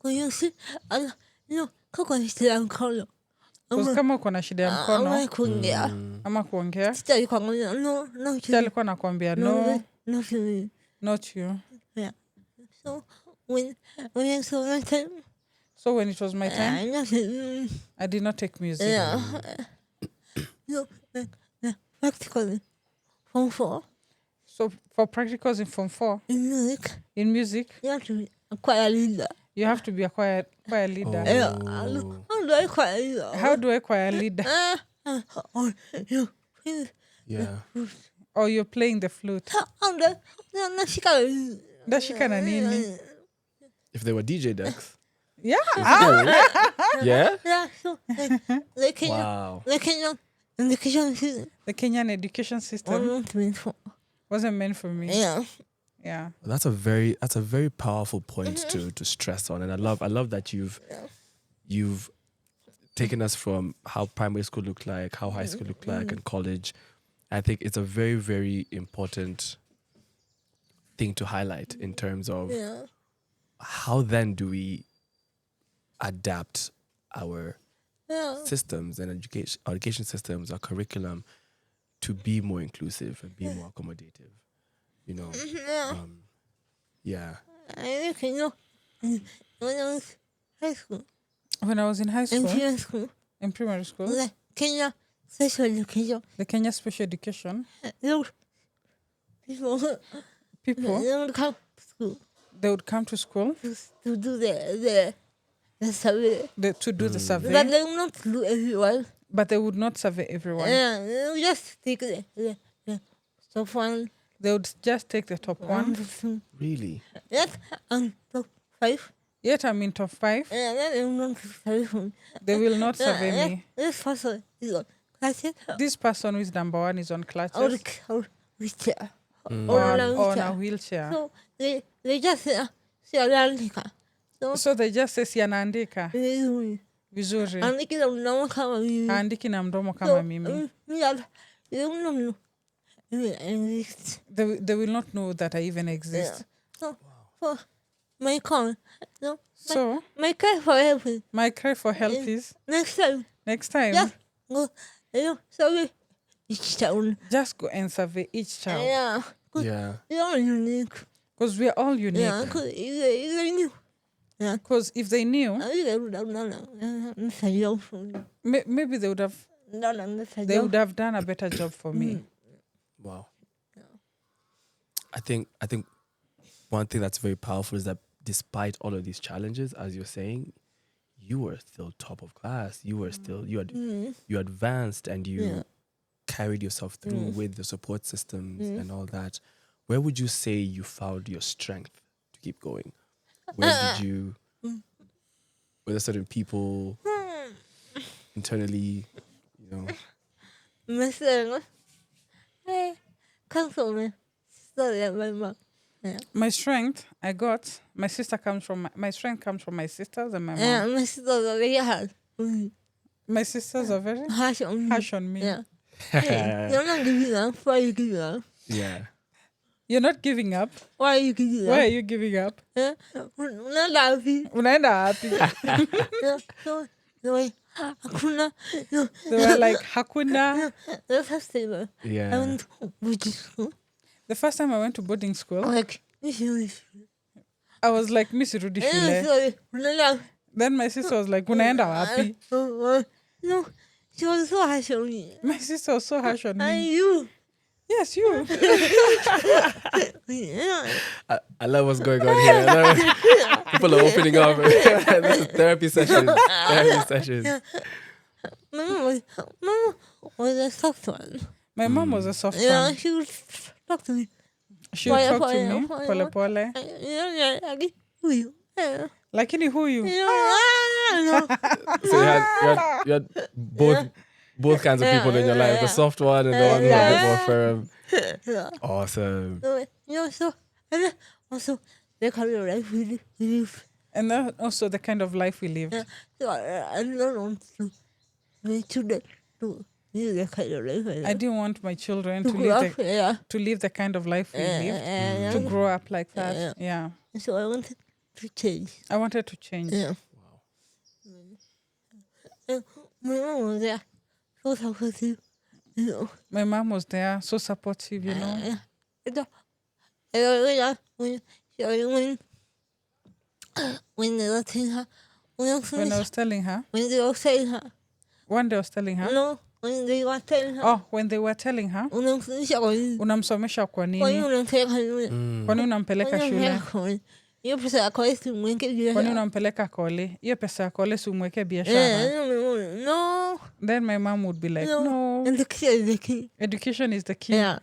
[SPEAKER 5] When you see, kako nishitira mkono.
[SPEAKER 4] Because kama uko na shida ya mkono
[SPEAKER 5] Kuongea.
[SPEAKER 4] ama kuongea,
[SPEAKER 5] Teacher alikuwa anambia, no,
[SPEAKER 4] teacher alikuwa anakuambia no,
[SPEAKER 5] not you.
[SPEAKER 4] not you.
[SPEAKER 5] Yeah. So when it was my time,
[SPEAKER 4] So when it was my time,
[SPEAKER 5] I just
[SPEAKER 4] I did not take music.
[SPEAKER 5] yeah. No, practically Form 4
[SPEAKER 4] So for practicals in Form 4,
[SPEAKER 5] in music,
[SPEAKER 4] in music,
[SPEAKER 5] you have to be a choir leader.
[SPEAKER 4] you have to be a choir leader.
[SPEAKER 5] Yeah. How do I choir leader?
[SPEAKER 4] How do I choir leader?
[SPEAKER 5] Or you please.
[SPEAKER 3] Yeah.
[SPEAKER 4] Or you're playing the flute.
[SPEAKER 5] How do I?
[SPEAKER 4] Ndashika na nini?
[SPEAKER 3] If they were DJ decks.
[SPEAKER 4] Yeah.
[SPEAKER 3] Yeah?
[SPEAKER 5] Yeah, so the Kenyan,
[SPEAKER 3] Wow.
[SPEAKER 5] the Kenyan education system
[SPEAKER 4] The Kenyan education system
[SPEAKER 5] wasn't meant for.
[SPEAKER 4] wasn't meant for me.
[SPEAKER 5] Yeah.
[SPEAKER 4] Yeah.
[SPEAKER 3] That's a very powerful point to stress on, and I love that you've taken us from how primary school looked like, how high school looked like, and college. I think it's a very, very important thing to highlight in terms of how then do we adapt our systems and education systems, our curriculum, to be more inclusive and be more accommodative. You know, yeah.
[SPEAKER 5] I think, when I was high school,
[SPEAKER 4] When I was in high
[SPEAKER 5] in
[SPEAKER 4] school,
[SPEAKER 5] primary school,
[SPEAKER 4] in primary school,
[SPEAKER 5] the Kenya special education,
[SPEAKER 4] the Kenya special education,
[SPEAKER 5] people
[SPEAKER 4] people,
[SPEAKER 5] they would come to school
[SPEAKER 4] they would come to school
[SPEAKER 5] to do the survey.
[SPEAKER 4] to do the survey,
[SPEAKER 5] But they would not do everyone.
[SPEAKER 4] but they would not survey everyone.
[SPEAKER 5] Yeah, they would just take the top one.
[SPEAKER 4] They would just take the top one.
[SPEAKER 3] Really?
[SPEAKER 5] Yes, and top 5.
[SPEAKER 4] Yet I'm in top 5.
[SPEAKER 5] Yeah, then they will not survey me.
[SPEAKER 4] They will not survey me
[SPEAKER 5] This person is Clutches.
[SPEAKER 4] This person who is number one is on
[SPEAKER 5] Or
[SPEAKER 4] clutches
[SPEAKER 5] wheelchair.
[SPEAKER 4] or
[SPEAKER 5] Or
[SPEAKER 4] on
[SPEAKER 5] a
[SPEAKER 4] a wheelchair.
[SPEAKER 5] So they just say andika.
[SPEAKER 4] So they just say si anaandika
[SPEAKER 5] Vizuri.
[SPEAKER 4] vizuri,
[SPEAKER 5] Andiki na mdomo kama mimi.
[SPEAKER 4] haandiki na mdomo kama mimi.
[SPEAKER 5] Exist.
[SPEAKER 4] They will not know that I even exist.
[SPEAKER 5] So for my con, no,
[SPEAKER 4] So
[SPEAKER 5] my cry for help is
[SPEAKER 4] my cry for help is
[SPEAKER 5] next time.
[SPEAKER 4] next time
[SPEAKER 5] Just go, sorry, each town.
[SPEAKER 4] just go and survey each child
[SPEAKER 5] Yeah,
[SPEAKER 3] Yeah.
[SPEAKER 5] you're unique.
[SPEAKER 4] because we are all unique.
[SPEAKER 5] Yeah, because it's new. Yeah,
[SPEAKER 4] Because if they knew, maybe they would have done a better job for me.
[SPEAKER 3] Wow. I think one thing that's very powerful is that despite all of these challenges, as you're saying, you were still top of class. You were still you advanced and you carried yourself through with the support systems and all that. Where would you say you found your strength to keep going? Where did you? Were there certain people internally, you know?
[SPEAKER 5] Mr. Hey, come for me. Sorry, my mom. Yeah.
[SPEAKER 4] My strength I got. My sister comes from my strength comes from my sisters and my mom.
[SPEAKER 5] Yeah, my sister is very hard.
[SPEAKER 4] My sisters are very
[SPEAKER 5] Harsh on me.
[SPEAKER 4] harsh on me.
[SPEAKER 5] Yeah. Hey, you're not giving up. Why are you giving up?
[SPEAKER 3] Yeah.
[SPEAKER 4] You're not giving up.
[SPEAKER 5] Why are you giving up?
[SPEAKER 4] Why are you giving up?
[SPEAKER 5] Yeah. Not happy.
[SPEAKER 4] Unaenda happy.
[SPEAKER 5] Yeah. No, hakuna. No.
[SPEAKER 4] They were like hakuna.
[SPEAKER 5] The first time I
[SPEAKER 3] Yeah.
[SPEAKER 5] went to boarding school,
[SPEAKER 4] The first time I went to boarding school,
[SPEAKER 5] like, this is
[SPEAKER 4] I was like Miss Rudi
[SPEAKER 5] yeah,
[SPEAKER 4] Shule.
[SPEAKER 5] sorry. Unaenda.
[SPEAKER 4] Then my sister was like unaenda wapi?
[SPEAKER 5] No, she was so harsh on me.
[SPEAKER 4] My sister was so harsh on
[SPEAKER 5] And
[SPEAKER 4] me.
[SPEAKER 5] you.
[SPEAKER 4] Yes, you.
[SPEAKER 5] Yeah.
[SPEAKER 3] I love what's going on here. People are opening up. This is therapy sessions. Therapy sessions.
[SPEAKER 5] Mama was a soft one.
[SPEAKER 4] My mom was a soft
[SPEAKER 5] Yeah,
[SPEAKER 4] one.
[SPEAKER 5] she would talk to me.
[SPEAKER 4] She would talk to
[SPEAKER 5] Pole,
[SPEAKER 4] me,
[SPEAKER 5] pole.
[SPEAKER 4] pole pole.
[SPEAKER 5] Yeah, who you? Yeah.
[SPEAKER 4] Lakini who you?
[SPEAKER 5] No.
[SPEAKER 3] So you had both kinds of people in your life, the soft one and the one who was a bit more firm.
[SPEAKER 5] Yeah.
[SPEAKER 3] Awesome.
[SPEAKER 5] So, and also, the kind of life we live.
[SPEAKER 4] And then also the kind of life we lived.
[SPEAKER 5] Yeah. So, I don't want to my children to live the kind of life
[SPEAKER 4] I didn't want my children
[SPEAKER 5] to grow up. Yeah.
[SPEAKER 4] to live the kind of life we lived, to grow up like that. Yeah.
[SPEAKER 5] So, I wanted to change.
[SPEAKER 4] I wanted to change.
[SPEAKER 5] Yeah. My mom was there, so supportive, you know.
[SPEAKER 4] My mom was there, so supportive, you know.
[SPEAKER 5] When they were telling her,
[SPEAKER 4] When I was telling her,
[SPEAKER 5] when they were saying her,
[SPEAKER 4] one day I was telling her,
[SPEAKER 5] no, when they were telling her,
[SPEAKER 4] oh, when they were telling her,
[SPEAKER 5] unamfundisha kwa nini?
[SPEAKER 4] unamsomesha kwa
[SPEAKER 5] Kwa nini
[SPEAKER 4] nini?
[SPEAKER 5] unampeleka shule?
[SPEAKER 4] Kwani unampeleka shule?
[SPEAKER 5] Hiyo pesa ya kwa hiyo mwenge
[SPEAKER 4] Kwani
[SPEAKER 5] biashara.
[SPEAKER 4] unampeleka kole? Hiyo pesa ya kole si umweke biashara.
[SPEAKER 5] No.
[SPEAKER 4] Then my mom would be like, no,
[SPEAKER 5] And the key is the key.
[SPEAKER 4] education is the key.
[SPEAKER 5] Yeah.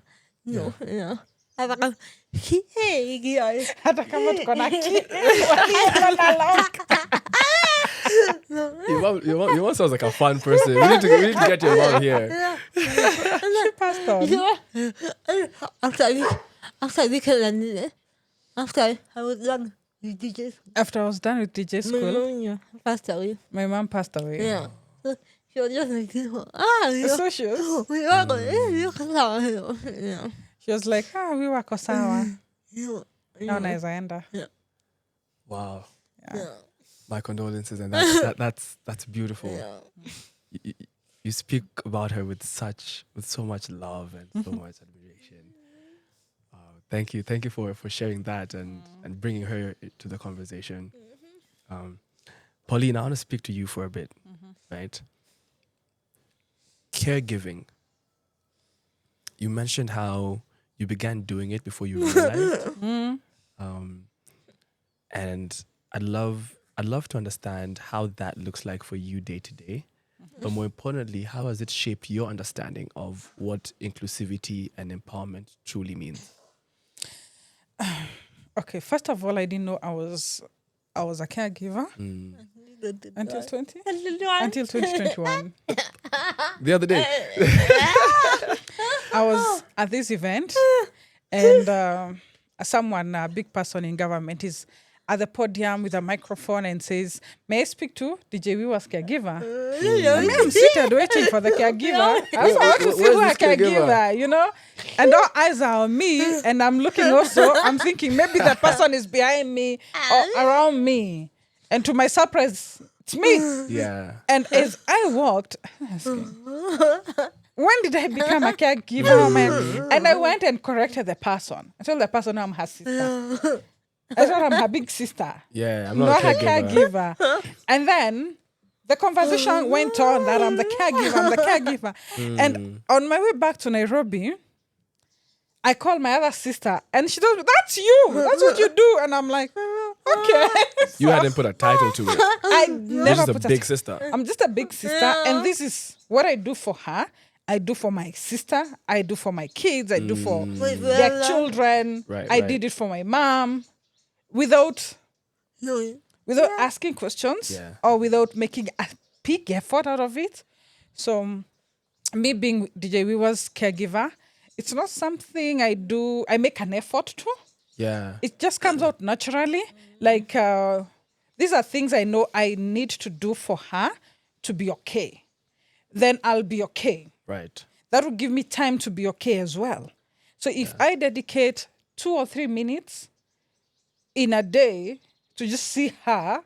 [SPEAKER 5] No. Yeah. Hata kama hey, guys.
[SPEAKER 4] Hata kama tuko na key.
[SPEAKER 3] Your mom sounds like a fun person. We need to get your mom here.
[SPEAKER 4] She passed on.
[SPEAKER 5] After I was done with DJ school,
[SPEAKER 4] After I was done with DJ
[SPEAKER 5] my
[SPEAKER 4] school,
[SPEAKER 5] mom passed away.
[SPEAKER 4] my mom passed away.
[SPEAKER 5] Yeah. So she was just like,
[SPEAKER 4] So she was,
[SPEAKER 5] we are going, yeah.
[SPEAKER 4] she was like, we wako sawa. Now
[SPEAKER 5] Yeah.
[SPEAKER 4] naweza enda.
[SPEAKER 3] Wow.
[SPEAKER 5] Yeah.
[SPEAKER 3] My condolences, and that's beautiful.
[SPEAKER 5] Yeah.
[SPEAKER 3] You speak about her with so much love and so much admiration. Thank you for sharing that and bringing her to the conversation. Pauline, I want to speak to you for a bit, right? Caregiving. You mentioned how you began doing it before you realized, and I'd love to understand how that looks like for you day to day. But more importantly, how has it shaped your understanding of what inclusivity and empowerment truly means?
[SPEAKER 4] Okay, first of all, I didn't know I was a caregiver until 2021.
[SPEAKER 3] the other day.
[SPEAKER 4] I was at this event, and someone, a big person in government, is at the podium with a microphone and says, "May I speak to DJ Wiwa's caregiver?" And me, I'm seated waiting for the caregiver. I also want to see who a
[SPEAKER 3] Where's this caregiver?
[SPEAKER 4] caregiver, you know? And all eyes are on me, and I'm looking also, I'm thinking maybe the person is behind me or around me. And to my surprise, it's me.
[SPEAKER 3] Yeah.
[SPEAKER 4] And as I walked, when did I become a caregiver, man? And I went and corrected the person. I told the person I'm her sister. I told I'm her big sister.
[SPEAKER 3] Yeah, I'm
[SPEAKER 4] Not
[SPEAKER 3] not
[SPEAKER 4] a
[SPEAKER 3] a caregiver.
[SPEAKER 4] caregiver. And then the conversation went on that I'm the caregiver. And on my way back to Nairobi, I called my other sister and she told me, "That's you. That's what you do." And I'm like, okay.
[SPEAKER 3] You hadn't put a title to it.
[SPEAKER 4] I
[SPEAKER 3] You're
[SPEAKER 4] never
[SPEAKER 3] just a
[SPEAKER 4] put
[SPEAKER 3] big sister.
[SPEAKER 4] I'm just a big sister, and this is what I do for her. I do for my sister. I do for my kids. I do for their children.
[SPEAKER 3] Right,
[SPEAKER 4] I
[SPEAKER 3] right.
[SPEAKER 4] did it for my mom, without asking questions
[SPEAKER 3] Yeah.
[SPEAKER 4] or without making a big effort out of it. So, me being DJ Wiwa's caregiver, it's not something I do. I make an effort to.
[SPEAKER 3] Yeah.
[SPEAKER 4] It just comes out naturally. Like, these are things I know I need to do for her to be okay. Then I'll be okay.
[SPEAKER 3] Right.
[SPEAKER 4] That will give me time to be okay as well. So if I dedicate 2 or 3 minutes in a day to just see her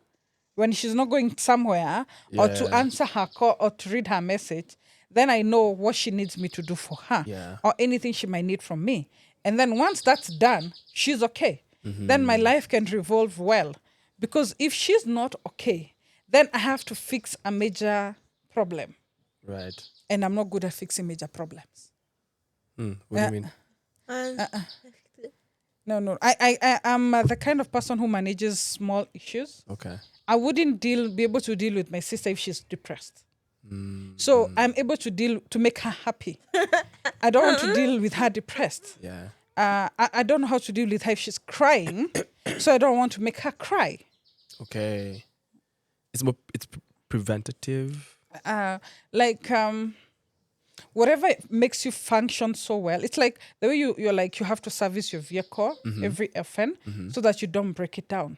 [SPEAKER 4] when she's not going somewhere or to
[SPEAKER 3] Yeah.
[SPEAKER 4] answer her call or to read her message, then I know what she needs me to do for her
[SPEAKER 3] Yeah.
[SPEAKER 4] or anything she might need from me. And then once that's done, she's okay. Then my life can revolve well. Because if she's not okay, then I have to fix a major problem.
[SPEAKER 3] Right.
[SPEAKER 4] And I'm not good at fixing major problems.
[SPEAKER 3] What do you mean?
[SPEAKER 4] No. I am the kind of person who manages small issues.
[SPEAKER 3] Okay.
[SPEAKER 4] I wouldn't be able to deal with my sister if she's depressed. So I'm able to make her happy. I don't want to deal with her depressed.
[SPEAKER 3] Yeah.
[SPEAKER 4] I don't know how to deal with her if she's crying. So I don't want to make her cry.
[SPEAKER 3] Okay. It's preventative.
[SPEAKER 4] Whatever makes you function so well. It's like the way you're like, you have to service your vehicle every often so that you don't break it down.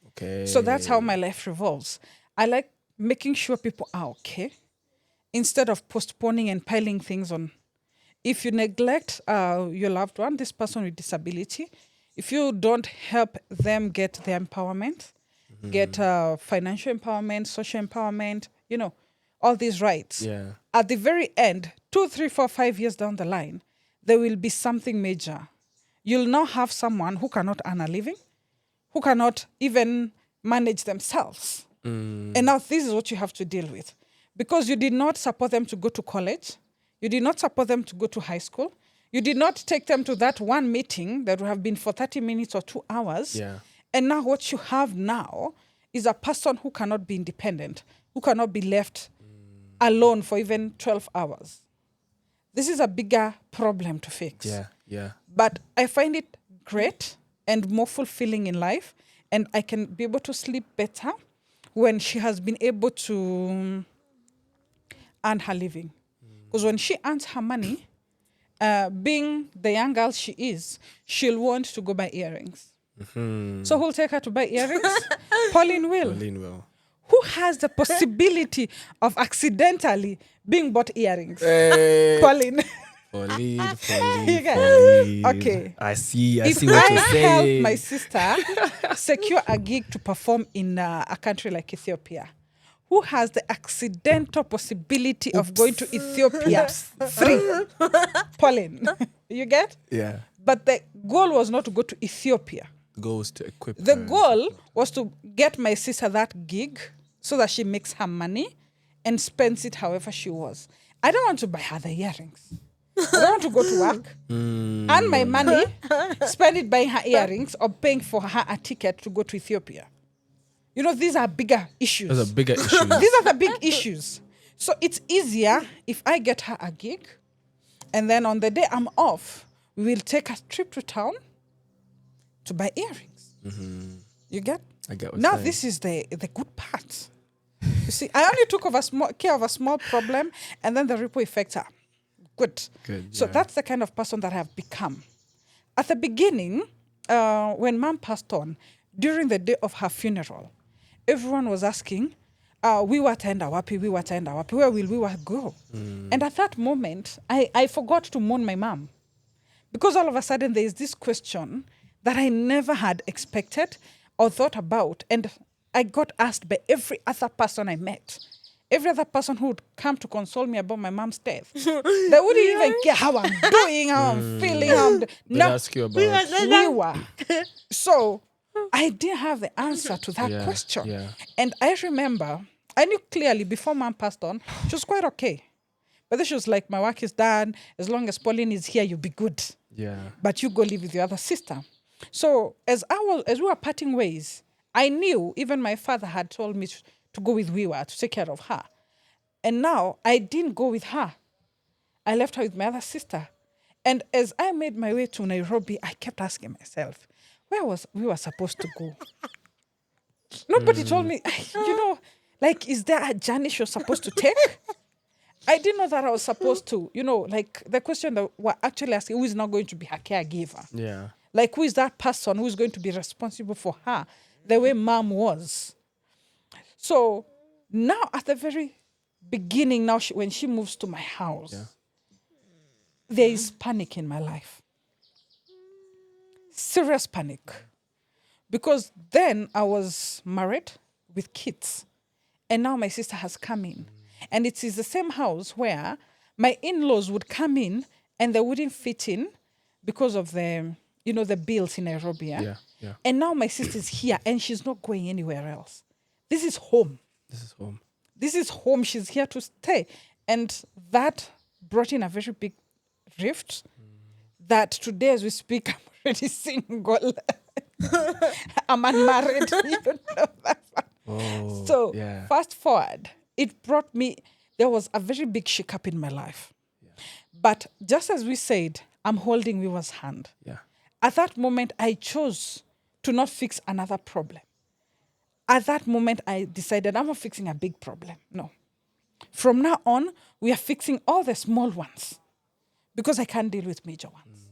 [SPEAKER 3] Okay.
[SPEAKER 4] So that's how my life revolves. I like making sure people are okay instead of postponing and piling things on. If you neglect your loved one, this person with disability, if you don't help them get their empowerment, get financial empowerment, social empowerment, all these rights.
[SPEAKER 3] Yeah.
[SPEAKER 4] At the very end, 2, 3, 4, 5 years down the line, there will be something major. You'll now have someone who cannot earn a living, who cannot even manage themselves. And now this is what you have to deal with. Because you did not support them to go to college. You did not support them to go to high school. You did not take them to that one meeting that would have been for 30 minutes or 2 hours.
[SPEAKER 3] Yeah.
[SPEAKER 4] And now what you have now is a person who cannot be independent, who cannot be left alone for even 12 hours. This is a bigger problem to fix.
[SPEAKER 3] Yeah. Yeah.
[SPEAKER 4] But I find it great and more fulfilling in life. And I can be able to sleep better when she has been able to earn her living. Because when she earns her money, being the young girl she is, she'll want to go buy earrings. So who'll take her to buy earrings? Pauline will.
[SPEAKER 3] Pauline will.
[SPEAKER 4] Who has the possibility of accidentally being bought earrings?
[SPEAKER 3] Hey.
[SPEAKER 4] Pauline.
[SPEAKER 3] Pauline.
[SPEAKER 4] You get-
[SPEAKER 3] Pauline.
[SPEAKER 4] Okay.
[SPEAKER 3] I see
[SPEAKER 4] If
[SPEAKER 3] what
[SPEAKER 4] I
[SPEAKER 3] you're
[SPEAKER 4] help
[SPEAKER 3] saying.
[SPEAKER 4] my sister secure a gig to perform in a country like Ethiopia, who has the accidental possibility of going to Ethiopia free? Pauline. You get?
[SPEAKER 3] Yeah.
[SPEAKER 4] But the goal was not to go to Ethiopia.
[SPEAKER 3] Goes to equip
[SPEAKER 4] The
[SPEAKER 3] her.
[SPEAKER 4] goal was to get my sister that gig so that she makes her money and spends it however she was. I don't want to buy her the earrings. I don't want to go to work, earn my money, spend it buying her earrings or paying for her a ticket to go to Ethiopia. These are bigger issues.
[SPEAKER 3] Those are bigger issues.
[SPEAKER 4] These are the big issues. So it's easier if I get her a gig and then on the day I'm off, we will take a trip to town to buy earrings. You get?
[SPEAKER 3] I get what
[SPEAKER 4] Now
[SPEAKER 3] you're saying.
[SPEAKER 4] this is the good part. You see, I only took care of a small problem, and then the ripple effects are good. So that's the kind of person that I have become. At the beginning, when Mom passed on, during the day of her funeral, everyone was asking, Wiwa taenda wapi, Wiwa taenda wapi, where will Wiwa go? And at that moment, I forgot to mourn my mom. Because all of a sudden, there is this question that I never had expected or thought about. And I got asked by every other person I met. Every other person who would come to console me about my mom's death. They wouldn't even care how I'm doing, how I'm feeling.
[SPEAKER 3] They ask you about
[SPEAKER 4] Wiwa. So I didn't have the answer to that question.
[SPEAKER 3] Yeah.
[SPEAKER 4] And I remember, I knew clearly before Mom passed on, she was quite okay. But then she was like, my work is done. As long as Pauline is here, you'll be good.
[SPEAKER 3] Yeah.
[SPEAKER 4] But you go live with your other sister. So as we were parting ways, I knew even my father had told me to go with Wiwa to take care of her. And now I didn't go with her. I left her with my other sister. And as I made my way to Nairobi, I kept asking myself, where was Wiwa supposed to go? Nobody told me, is there a journey she was supposed to take? I didn't know that I was supposed to, the question that we're actually asking, who is now going to be her caregiver?
[SPEAKER 3] Yeah.
[SPEAKER 4] Like, who is that person who is going to be responsible for her the way Mom was? So now at the very beginning, now when she moves to my house, there is panic in my life. Serious panic. Because then I was married with kids. And now my sister has come in. And it is the same house where my in-laws would come in and they wouldn't fit in because of the bills in Nairobi.
[SPEAKER 3] Yeah.
[SPEAKER 4] And now my sister's here and she's not going anywhere else. This is home. This is home. She's here to stay. And that brought in a very big rift that today as we speak, I'm already single. I'm unmarried. You know that. So fast forward, it brought me, there was a very big shake-up in my life. Yeah. But just as we said, I'm holding Wiwa's hand.
[SPEAKER 3] Yeah.
[SPEAKER 4] At that moment, I chose to not fix another problem. At that moment, I decided I'm not fixing a big problem. No. From now on, we are fixing all the small ones because I can't deal with major ones.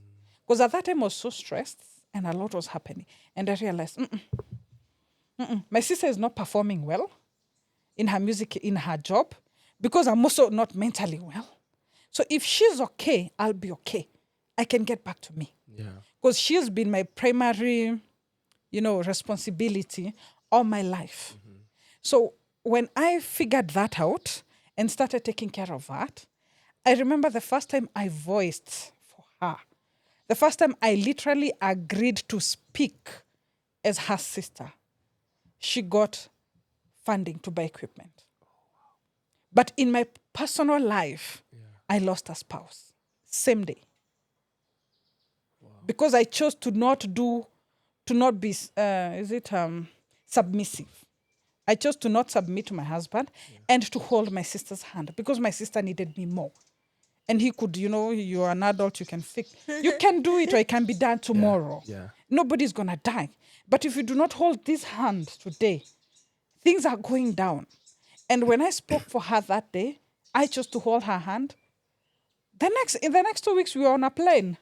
[SPEAKER 4] Because at that time, I was so stressed and a lot was happening. And I realized, my sister is not performing well in her music, in her job, because I'm also not mentally well. So if she's okay, I'll be okay. I can get back to me.
[SPEAKER 3] Yeah.
[SPEAKER 4] Because she has been my primary, responsibility all my life. So when I figured that out and started taking care of that, I remember the first time I voiced for her. The first time I literally agreed to speak as her sister. She got funding to buy equipment. But in my personal life, I lost a spouse. Same day. Because I chose to not be submissive. I chose to not submit to my husband and to hold my sister's hand because my sister needed me more. And he could, you're an adult, you can fix. You can do it or it can be done tomorrow.
[SPEAKER 3] Yeah.
[SPEAKER 4] Nobody's going to die. But if you do not hold this hand today, things are going down. And when I spoke for her that day, I chose to hold her hand. In the next 2 weeks, we were on a plane.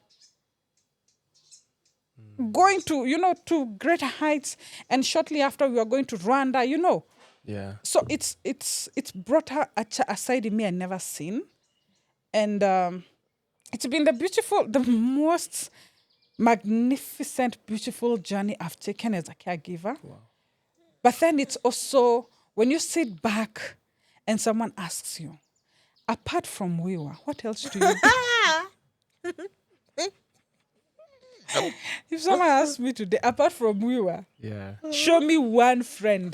[SPEAKER 4] Going to, to greater heights. And shortly after, we were going to Rwanda,
[SPEAKER 3] Yeah.
[SPEAKER 4] So it's brought her a side in me I'd never seen. And it's been the most magnificent, beautiful journey I've taken as a caregiver. Wow. But then it's also, when you sit back and someone asks you, apart from Wiwa, what else do you do? If someone asks me today, apart from Wiwa, show me one friend.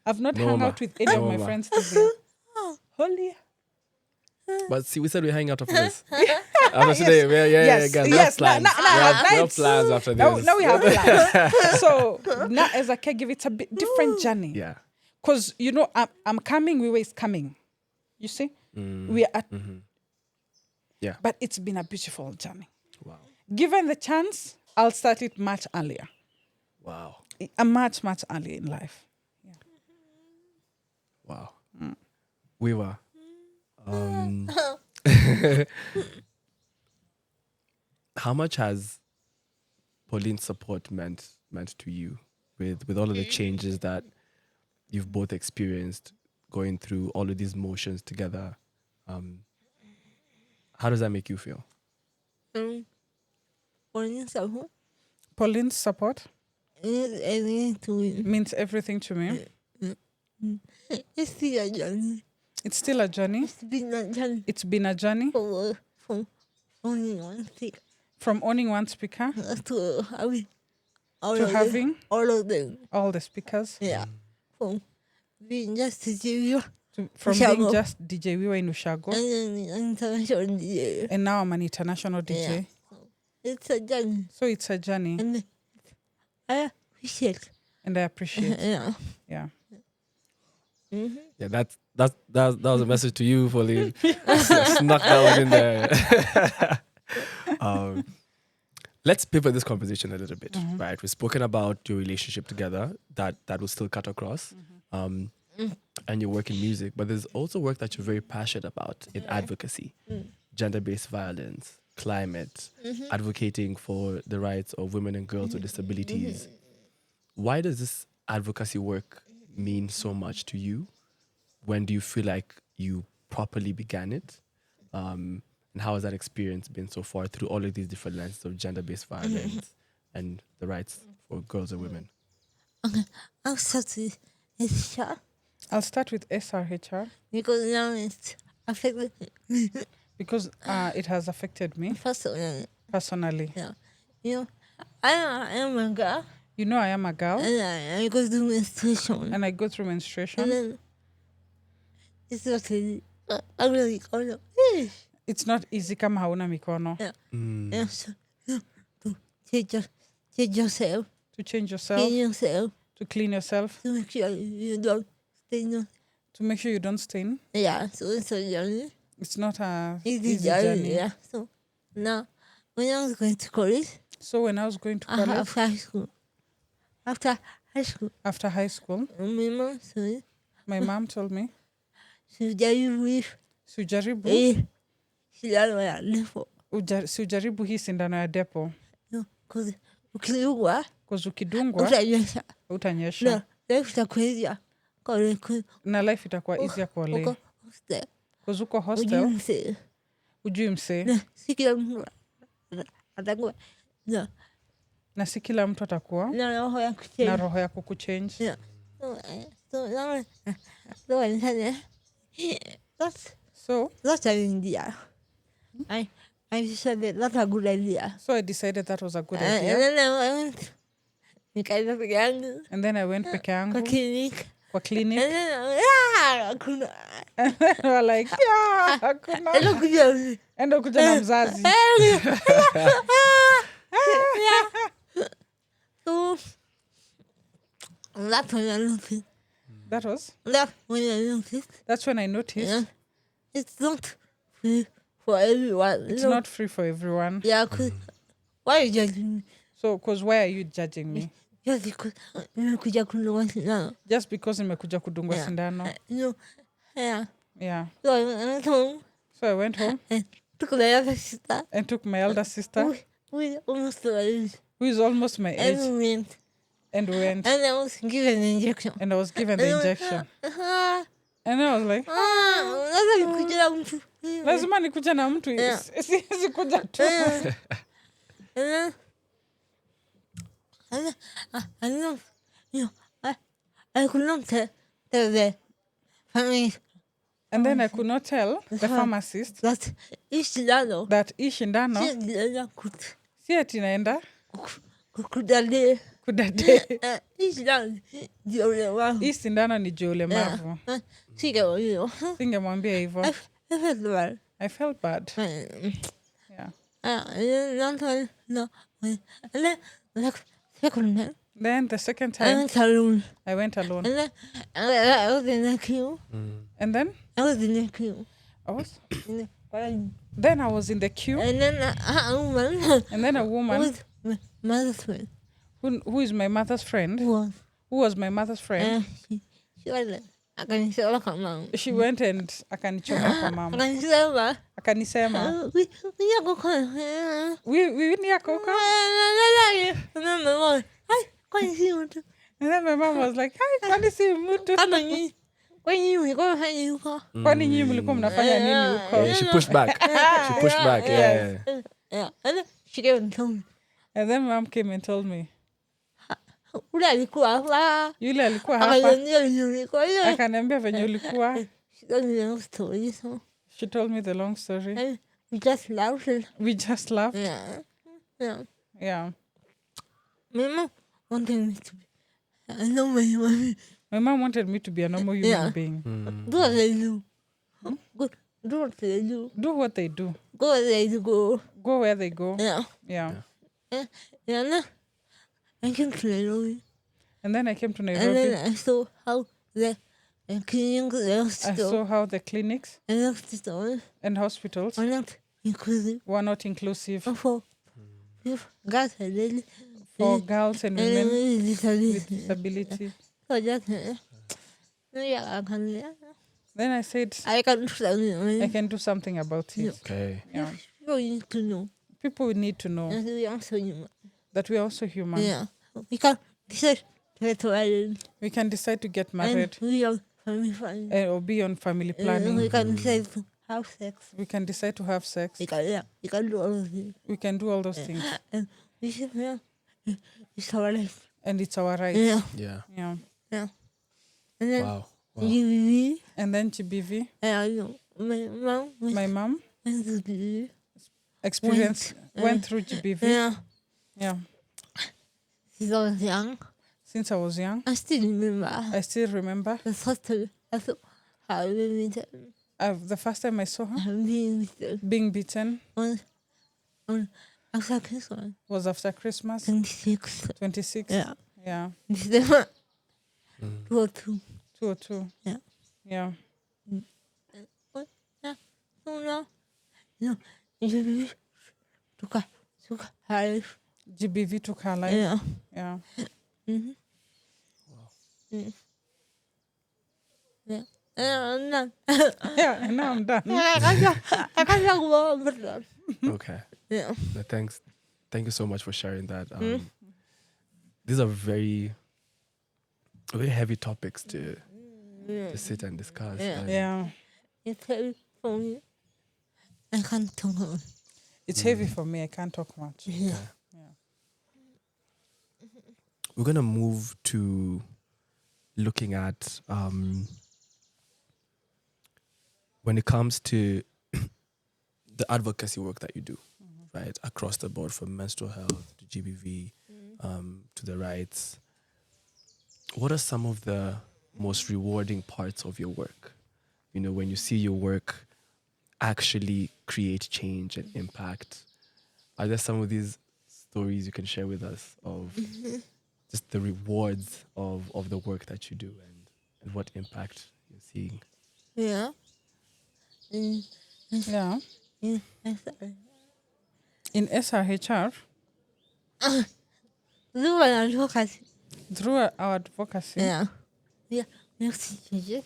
[SPEAKER 4] I've not hung out with any of my friends today. Holy.
[SPEAKER 3] But see, we said we're hanging out after this. After today, guys.
[SPEAKER 4] Yes,
[SPEAKER 3] we have plans after this.
[SPEAKER 4] Now we have plans. So now as a caregiver, it's a bit different journey.
[SPEAKER 3] Yeah.
[SPEAKER 4] Because, I'm coming, Wiwa is coming. You see? We are at...
[SPEAKER 3] Yeah.
[SPEAKER 4] But it's been a beautiful journey.
[SPEAKER 3] Wow.
[SPEAKER 4] Given the chance, I'll start it much earlier.
[SPEAKER 3] Wow.
[SPEAKER 4] Much, much earlier in life. Yeah.
[SPEAKER 3] Wow. Wiwa. How much has Pauline's support meant to you with all of the changes that you've both experienced, going through all of these motions together? How does that make you feel?
[SPEAKER 4] Pauline's support
[SPEAKER 5] Everything to me.
[SPEAKER 4] means everything to me.
[SPEAKER 5] It's still a journey.
[SPEAKER 4] It's still a journey.
[SPEAKER 5] It's been a journey
[SPEAKER 4] It's been a journey
[SPEAKER 5] from only one thing
[SPEAKER 4] from owning one speaker
[SPEAKER 5] to having all
[SPEAKER 4] to
[SPEAKER 5] of
[SPEAKER 4] having
[SPEAKER 5] all of them.
[SPEAKER 4] all the speakers.
[SPEAKER 5] Yeah. From being just a junior
[SPEAKER 4] From
[SPEAKER 5] Ushago.
[SPEAKER 4] being just DJ Wiwa in Ushago,
[SPEAKER 5] and then international DJ.
[SPEAKER 4] and now I'm an international DJ.
[SPEAKER 5] Yeah. It's a journey.
[SPEAKER 4] So it's a journey,
[SPEAKER 5] And I appreciate.
[SPEAKER 4] and I appreciate.
[SPEAKER 5] Yeah.
[SPEAKER 4] Yeah.
[SPEAKER 3] Yeah, that was a message to you, Pauline. Snuck that one in there. Let's pivot this conversation a little bit, right? We've spoken about your relationship together that will still cut across, and your work in music, but there's also work that you're very passionate about in advocacy, gender-based violence, climate, advocating for the rights of women and girls with disabilities. Why does this advocacy work mean so much to you? When do you feel like you properly began it? And how has that experience been so far through all of these different lenses of gender-based violence and the rights for girls and women?
[SPEAKER 5] Okay. I'll start with HR
[SPEAKER 4] I'll start with SRHR
[SPEAKER 5] because now it's affected
[SPEAKER 4] because it has affected me personally.
[SPEAKER 5] Yeah. You know, I am a girl
[SPEAKER 4] You know, I am a girl
[SPEAKER 5] and I go through menstruation.
[SPEAKER 4] and I go through menstruation.
[SPEAKER 5] And then it's not really, I really call it.
[SPEAKER 4] It's not easy kama hauna mikono.
[SPEAKER 5] Yeah. Yeah, so, to change yourself,
[SPEAKER 4] To change yourself,
[SPEAKER 5] clean yourself,
[SPEAKER 4] to clean yourself,
[SPEAKER 5] to make sure you don't stain.
[SPEAKER 4] to make sure you don't stain.
[SPEAKER 5] Yeah, so it's a journey.
[SPEAKER 4] It's not a
[SPEAKER 5] Easy
[SPEAKER 4] easy
[SPEAKER 5] journey.
[SPEAKER 4] journey.
[SPEAKER 5] Yeah. So now, when I was going to college,
[SPEAKER 4] So when I was going to college,
[SPEAKER 5] after high school,
[SPEAKER 4] after high school,
[SPEAKER 5] my mom said,
[SPEAKER 4] my mom told me,
[SPEAKER 5] sijaribu hivi,
[SPEAKER 4] sijaribu,
[SPEAKER 5] sindano ya nifo.
[SPEAKER 4] sijaribu hii sindano ya depo.
[SPEAKER 5] No, because ukidungwa,
[SPEAKER 4] Because ukidungwa,
[SPEAKER 5] utanyesha.
[SPEAKER 4] utanyesha.
[SPEAKER 5] Na life itakuwa kole
[SPEAKER 4] Na life itakuwa easier kole.
[SPEAKER 5] uko hostel.
[SPEAKER 4] Because uko hostel,
[SPEAKER 5] Ujinse.
[SPEAKER 4] ujui msee.
[SPEAKER 5] Na si kila mtu atakuwa
[SPEAKER 4] Na si kila mtu atakuwa
[SPEAKER 5] na roho ya
[SPEAKER 4] na
[SPEAKER 5] kucheza.
[SPEAKER 4] roho ya kukuchange.
[SPEAKER 5] Yeah. So that's an idea. I decided that's a good idea.
[SPEAKER 4] So I decided that was a good
[SPEAKER 5] And
[SPEAKER 4] idea.
[SPEAKER 5] then I went nikaenda peke yangu
[SPEAKER 4] And then I went peke
[SPEAKER 5] kwa
[SPEAKER 4] yangu
[SPEAKER 5] clinic.
[SPEAKER 4] kwa clinic.
[SPEAKER 5] And then hakuna.
[SPEAKER 4] And then we were like, yeah, hakuna.
[SPEAKER 5] Enda kuja.
[SPEAKER 4] Enda kuja na mzazi.
[SPEAKER 5] So that's when I noticed.
[SPEAKER 4] That's when I noticed
[SPEAKER 5] Yeah. It's not free for everyone.
[SPEAKER 4] it's not free for everyone.
[SPEAKER 5] Yeah, cause why are you judging me?
[SPEAKER 4] So, because why are you judging me?
[SPEAKER 5] Just because nimekuja kundungwa sindano.
[SPEAKER 4] Just because nimekuja kudungwa
[SPEAKER 5] Yeah.
[SPEAKER 4] sindano.
[SPEAKER 5] No. Yeah.
[SPEAKER 4] Yeah.
[SPEAKER 5] So I went home
[SPEAKER 4] So I went home
[SPEAKER 5] and took my other sister.
[SPEAKER 4] and took my elder sister,
[SPEAKER 5] We almost age.
[SPEAKER 4] who is almost my age,
[SPEAKER 5] And we went.
[SPEAKER 4] and went.
[SPEAKER 5] And I was given an injection.
[SPEAKER 4] And I was given the injection. And I was like,
[SPEAKER 5] Lazima nikuje na mtu.
[SPEAKER 4] lazima nikuja na mtu.
[SPEAKER 5] Yeah.
[SPEAKER 4] Siwezi kuja tu.
[SPEAKER 5] I could not tell the family
[SPEAKER 4] And then I could not tell the pharmacist
[SPEAKER 5] that hii sindano
[SPEAKER 4] that hii shindano
[SPEAKER 5] inaenda
[SPEAKER 4] si ati inaenda
[SPEAKER 5] kudade.
[SPEAKER 4] kudade.
[SPEAKER 5] Hii sindano ndio ulemavu.
[SPEAKER 4] Hii sindano ni juu ulemavu.
[SPEAKER 5] Sio hiyo.
[SPEAKER 4] Singemwambia hivyo.
[SPEAKER 5] I felt bad.
[SPEAKER 4] I felt bad. Yeah. Then the second
[SPEAKER 5] I
[SPEAKER 4] time
[SPEAKER 5] went alone.
[SPEAKER 4] I went alone.
[SPEAKER 5] And then I was in the queue.
[SPEAKER 4] And then
[SPEAKER 5] I was in the queue.
[SPEAKER 4] I was
[SPEAKER 5] And
[SPEAKER 4] then I was in the queue,
[SPEAKER 5] then a woman
[SPEAKER 4] and then a woman
[SPEAKER 5] with my mother's friend
[SPEAKER 4] who is my mother's friend,
[SPEAKER 5] was
[SPEAKER 4] who was my mother's friend,
[SPEAKER 5] she was like, akanisema kama
[SPEAKER 4] She went and akanichoma kwa mama.
[SPEAKER 5] akanisema
[SPEAKER 4] Akanisema,
[SPEAKER 5] yako kwa
[SPEAKER 4] we ni yako uko?
[SPEAKER 5] mama hai kwani si mtu
[SPEAKER 4] And then my mom was like, hi, kwani si mtu?
[SPEAKER 5] kama ni kwani ulikuwa unafanya huko
[SPEAKER 4] Kwani nyinyi mlikuwa mnafanya nini huko?
[SPEAKER 3] Yeah, she pushed back. She pushed back. Yeah.
[SPEAKER 5] yeah and she came and told me
[SPEAKER 4] And then mom came and told me,
[SPEAKER 5] ule alikuwa hapa
[SPEAKER 4] yule alikuwa hapa.
[SPEAKER 5] akaniambia nilikuwa hiyo
[SPEAKER 4] Akaniambia venye ulikuwa.
[SPEAKER 5] she told me the long story so
[SPEAKER 4] She told me the long story.
[SPEAKER 5] and we just laughed
[SPEAKER 4] We just laughed.
[SPEAKER 5] yeah
[SPEAKER 4] Yeah.
[SPEAKER 5] my mom wanted me to be I know my mommy
[SPEAKER 4] My mom wanted me to be a normal human
[SPEAKER 5] Yeah.
[SPEAKER 4] being.
[SPEAKER 5] do what they do good do what they do
[SPEAKER 4] Do what they do.
[SPEAKER 5] go where they go
[SPEAKER 4] Go where they go.
[SPEAKER 5] yeah
[SPEAKER 4] Yeah.
[SPEAKER 5] no I came to Nairobi
[SPEAKER 4] And then I came to
[SPEAKER 5] and
[SPEAKER 4] Nairobi.
[SPEAKER 5] then I saw how the cleaning the
[SPEAKER 4] I
[SPEAKER 5] hospital
[SPEAKER 4] saw how the clinics
[SPEAKER 5] and the hospital
[SPEAKER 4] and hospitals
[SPEAKER 5] are not inclusive
[SPEAKER 4] were not inclusive
[SPEAKER 5] for guys and ladies
[SPEAKER 4] for girls and women with
[SPEAKER 5] with
[SPEAKER 4] disability.
[SPEAKER 5] so just yeah
[SPEAKER 4] Then I said,
[SPEAKER 5] I can do something
[SPEAKER 4] I can do something about it.
[SPEAKER 3] Okay.
[SPEAKER 4] Yeah.
[SPEAKER 5] you need to know
[SPEAKER 4] People would need to know
[SPEAKER 5] and we also human
[SPEAKER 4] that we are also human.
[SPEAKER 5] yeah we can decide to get married
[SPEAKER 4] We can decide to get
[SPEAKER 5] and
[SPEAKER 4] married
[SPEAKER 5] we are family
[SPEAKER 4] or be on family
[SPEAKER 5] we
[SPEAKER 4] planning.
[SPEAKER 5] can decide to have sex
[SPEAKER 4] We can decide to have sex.
[SPEAKER 5] we can do all of this
[SPEAKER 4] We can do all those things.
[SPEAKER 5] and we should it's our life
[SPEAKER 4] And it's our right.
[SPEAKER 5] yeah
[SPEAKER 3] Yeah.
[SPEAKER 4] Yeah.
[SPEAKER 5] yeah and then
[SPEAKER 3] Wow.
[SPEAKER 5] you
[SPEAKER 4] And then GBV,
[SPEAKER 5] I know my mom
[SPEAKER 4] my mom
[SPEAKER 5] went to the
[SPEAKER 4] went through GBV.
[SPEAKER 5] yeah
[SPEAKER 4] Yeah.
[SPEAKER 5] since I was young
[SPEAKER 4] Since I was young.
[SPEAKER 5] I still remember
[SPEAKER 4] I still remember
[SPEAKER 5] the first time I saw how we met
[SPEAKER 4] the first time I saw her being beaten
[SPEAKER 5] on after Christmas
[SPEAKER 4] was after Christmas
[SPEAKER 5] 26
[SPEAKER 4] 26.
[SPEAKER 5] yeah
[SPEAKER 4] Yeah.
[SPEAKER 5] December 202
[SPEAKER 4] 202.
[SPEAKER 5] Yeah.
[SPEAKER 4] Yeah.
[SPEAKER 5] so now no you took her life
[SPEAKER 4] GBV took her life.
[SPEAKER 5] yeah
[SPEAKER 4] Yeah.
[SPEAKER 5] mm-hmm. yeah no
[SPEAKER 4] Yeah. And now I'm done.
[SPEAKER 5] I can't talk about that.
[SPEAKER 3] Okay.
[SPEAKER 5] Yeah.
[SPEAKER 3] No, thank you so much for sharing that. These are very heavy topics to sit and discuss.
[SPEAKER 5] Yeah.
[SPEAKER 3] And
[SPEAKER 4] Yeah.
[SPEAKER 5] It's heavy for me. I can't talk about it.
[SPEAKER 4] It's heavy for me. I can't talk much.
[SPEAKER 5] Yeah.
[SPEAKER 3] We're gonna move to looking at when it comes to the advocacy work that you do, right, across the board, from menstrual health to GBV, to the rights. What are some of the most rewarding parts of your work? You know, when you see your work actually create change and impact. Are there some of these stories you can share with us of just the rewards of the work that you do and what impact you're seeing?
[SPEAKER 5] Yeah.
[SPEAKER 4] Yeah.
[SPEAKER 5] Yeah.
[SPEAKER 4] In SRHR,
[SPEAKER 5] Do an advocacy.
[SPEAKER 4] through our advocacy,
[SPEAKER 5] Yeah. Yeah. We have seen changes.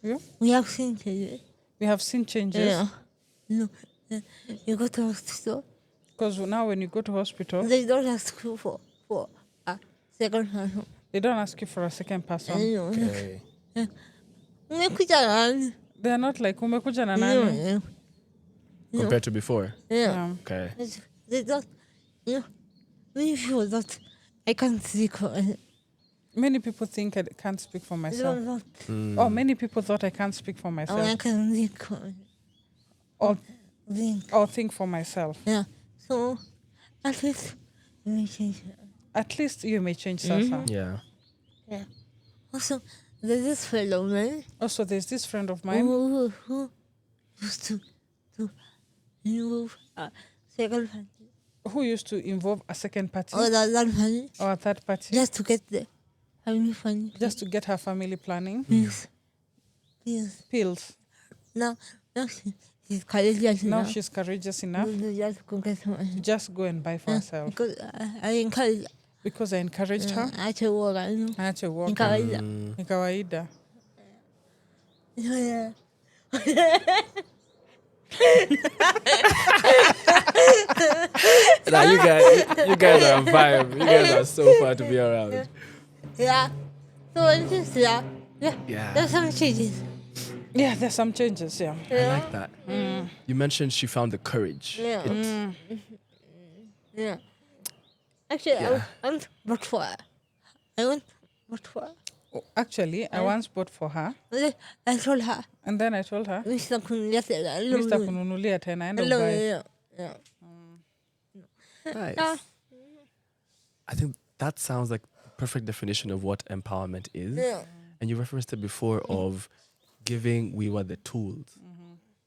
[SPEAKER 4] Yeah.
[SPEAKER 5] We have seen changes.
[SPEAKER 4] we have seen changes.
[SPEAKER 5] Yeah. No. You go to hospital.
[SPEAKER 4] Because now when you go to hospital,
[SPEAKER 5] They don't ask you for a second person.
[SPEAKER 4] they don't ask you for a second person.
[SPEAKER 3] Okay.
[SPEAKER 5] Umekuja nani?
[SPEAKER 4] They are not like, umekuja na nani?
[SPEAKER 5] Yeah.
[SPEAKER 3] Compared to before?
[SPEAKER 5] Yeah.
[SPEAKER 3] Okay.
[SPEAKER 5] They don't. You know, many people don't. I can't speak for it.
[SPEAKER 4] Many people think I can't speak for
[SPEAKER 5] They
[SPEAKER 4] myself.
[SPEAKER 5] don't.
[SPEAKER 4] Or many people thought I can't speak for
[SPEAKER 5] I
[SPEAKER 4] myself.
[SPEAKER 5] can think for it.
[SPEAKER 4] Or,
[SPEAKER 5] Think.
[SPEAKER 4] or think for myself.
[SPEAKER 5] Yeah. So, at least you may change it.
[SPEAKER 4] At least you may change Sasa.
[SPEAKER 3] Yeah.
[SPEAKER 5] Yeah. Also, there's this fellow man
[SPEAKER 4] Also, there's this friend of mine
[SPEAKER 5] who used to remove a second party
[SPEAKER 4] who used to involve a second party
[SPEAKER 5] or that family
[SPEAKER 4] or a third party
[SPEAKER 5] just to get the family funny.
[SPEAKER 4] just to get her family planning
[SPEAKER 5] Yes. Yes.
[SPEAKER 4] pills.
[SPEAKER 5] Now she's courageous
[SPEAKER 4] Now
[SPEAKER 5] enough
[SPEAKER 4] she's courageous enough
[SPEAKER 5] to just go get some.
[SPEAKER 4] to just go and buy for herself.
[SPEAKER 5] Because I encourage
[SPEAKER 4] Because I encouraged her.
[SPEAKER 5] acha uoga, you know.
[SPEAKER 4] Aache uoga.
[SPEAKER 5] Encourage her.
[SPEAKER 4] Ni kawaida.
[SPEAKER 5] Yeah.
[SPEAKER 3] Now you guys are a vibe. You guys are so fun to be around.
[SPEAKER 5] Yeah. So it's just yeah.
[SPEAKER 3] Yeah.
[SPEAKER 5] There's some changes.
[SPEAKER 4] Yeah, there's some changes. Yeah.
[SPEAKER 3] I like that. You mentioned she found the courage.
[SPEAKER 5] Yeah. Yeah. Actually,
[SPEAKER 3] Yeah.
[SPEAKER 5] I went vote for her. I went vote for her.
[SPEAKER 4] Oh, actually, I once bought for her,
[SPEAKER 5] I told her,
[SPEAKER 4] and then I told her,
[SPEAKER 5] Mr. Kunyate, I love
[SPEAKER 4] Mr.
[SPEAKER 5] you.
[SPEAKER 4] Kununulia tena
[SPEAKER 5] I
[SPEAKER 4] enda
[SPEAKER 5] love
[SPEAKER 4] ubuy.
[SPEAKER 5] you. Yeah.
[SPEAKER 3] Nice. I think that sounds like the perfect definition of what empowerment is.
[SPEAKER 5] Yeah.
[SPEAKER 3] And you referenced it before of giving Wiwa the tools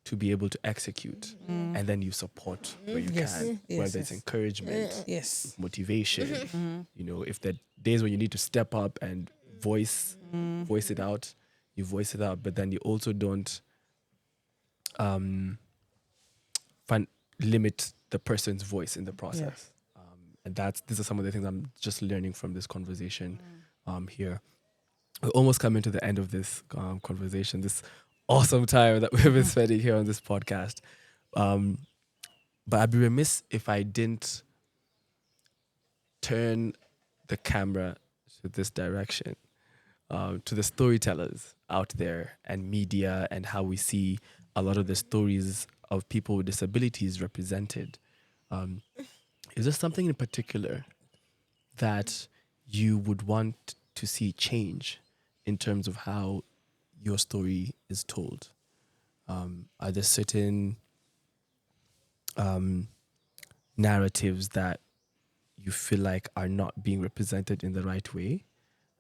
[SPEAKER 3] to be able to execute, and then you support where you
[SPEAKER 4] Yes.
[SPEAKER 3] can,
[SPEAKER 4] Yes,
[SPEAKER 3] whether it's
[SPEAKER 4] yes.
[SPEAKER 3] encouragement,
[SPEAKER 4] Yes.
[SPEAKER 3] motivation. You know, if there are days when you need to step up and voice it out, you voice it out, but then you also don't limit the person's voice in the process. And these are some of the things I'm just learning from this conversation here. We're almost coming to the end of this conversation, this awesome time that we've been spending here on this podcast. But I'd be remiss if I didn't turn the camera to this direction, to the storytellers out there and media, and how we see a lot of the stories of people with disabilities represented. Is there something in particular that you would want to see change in terms of how your story is told? Are there certain narratives that you feel like are not being represented in the right way,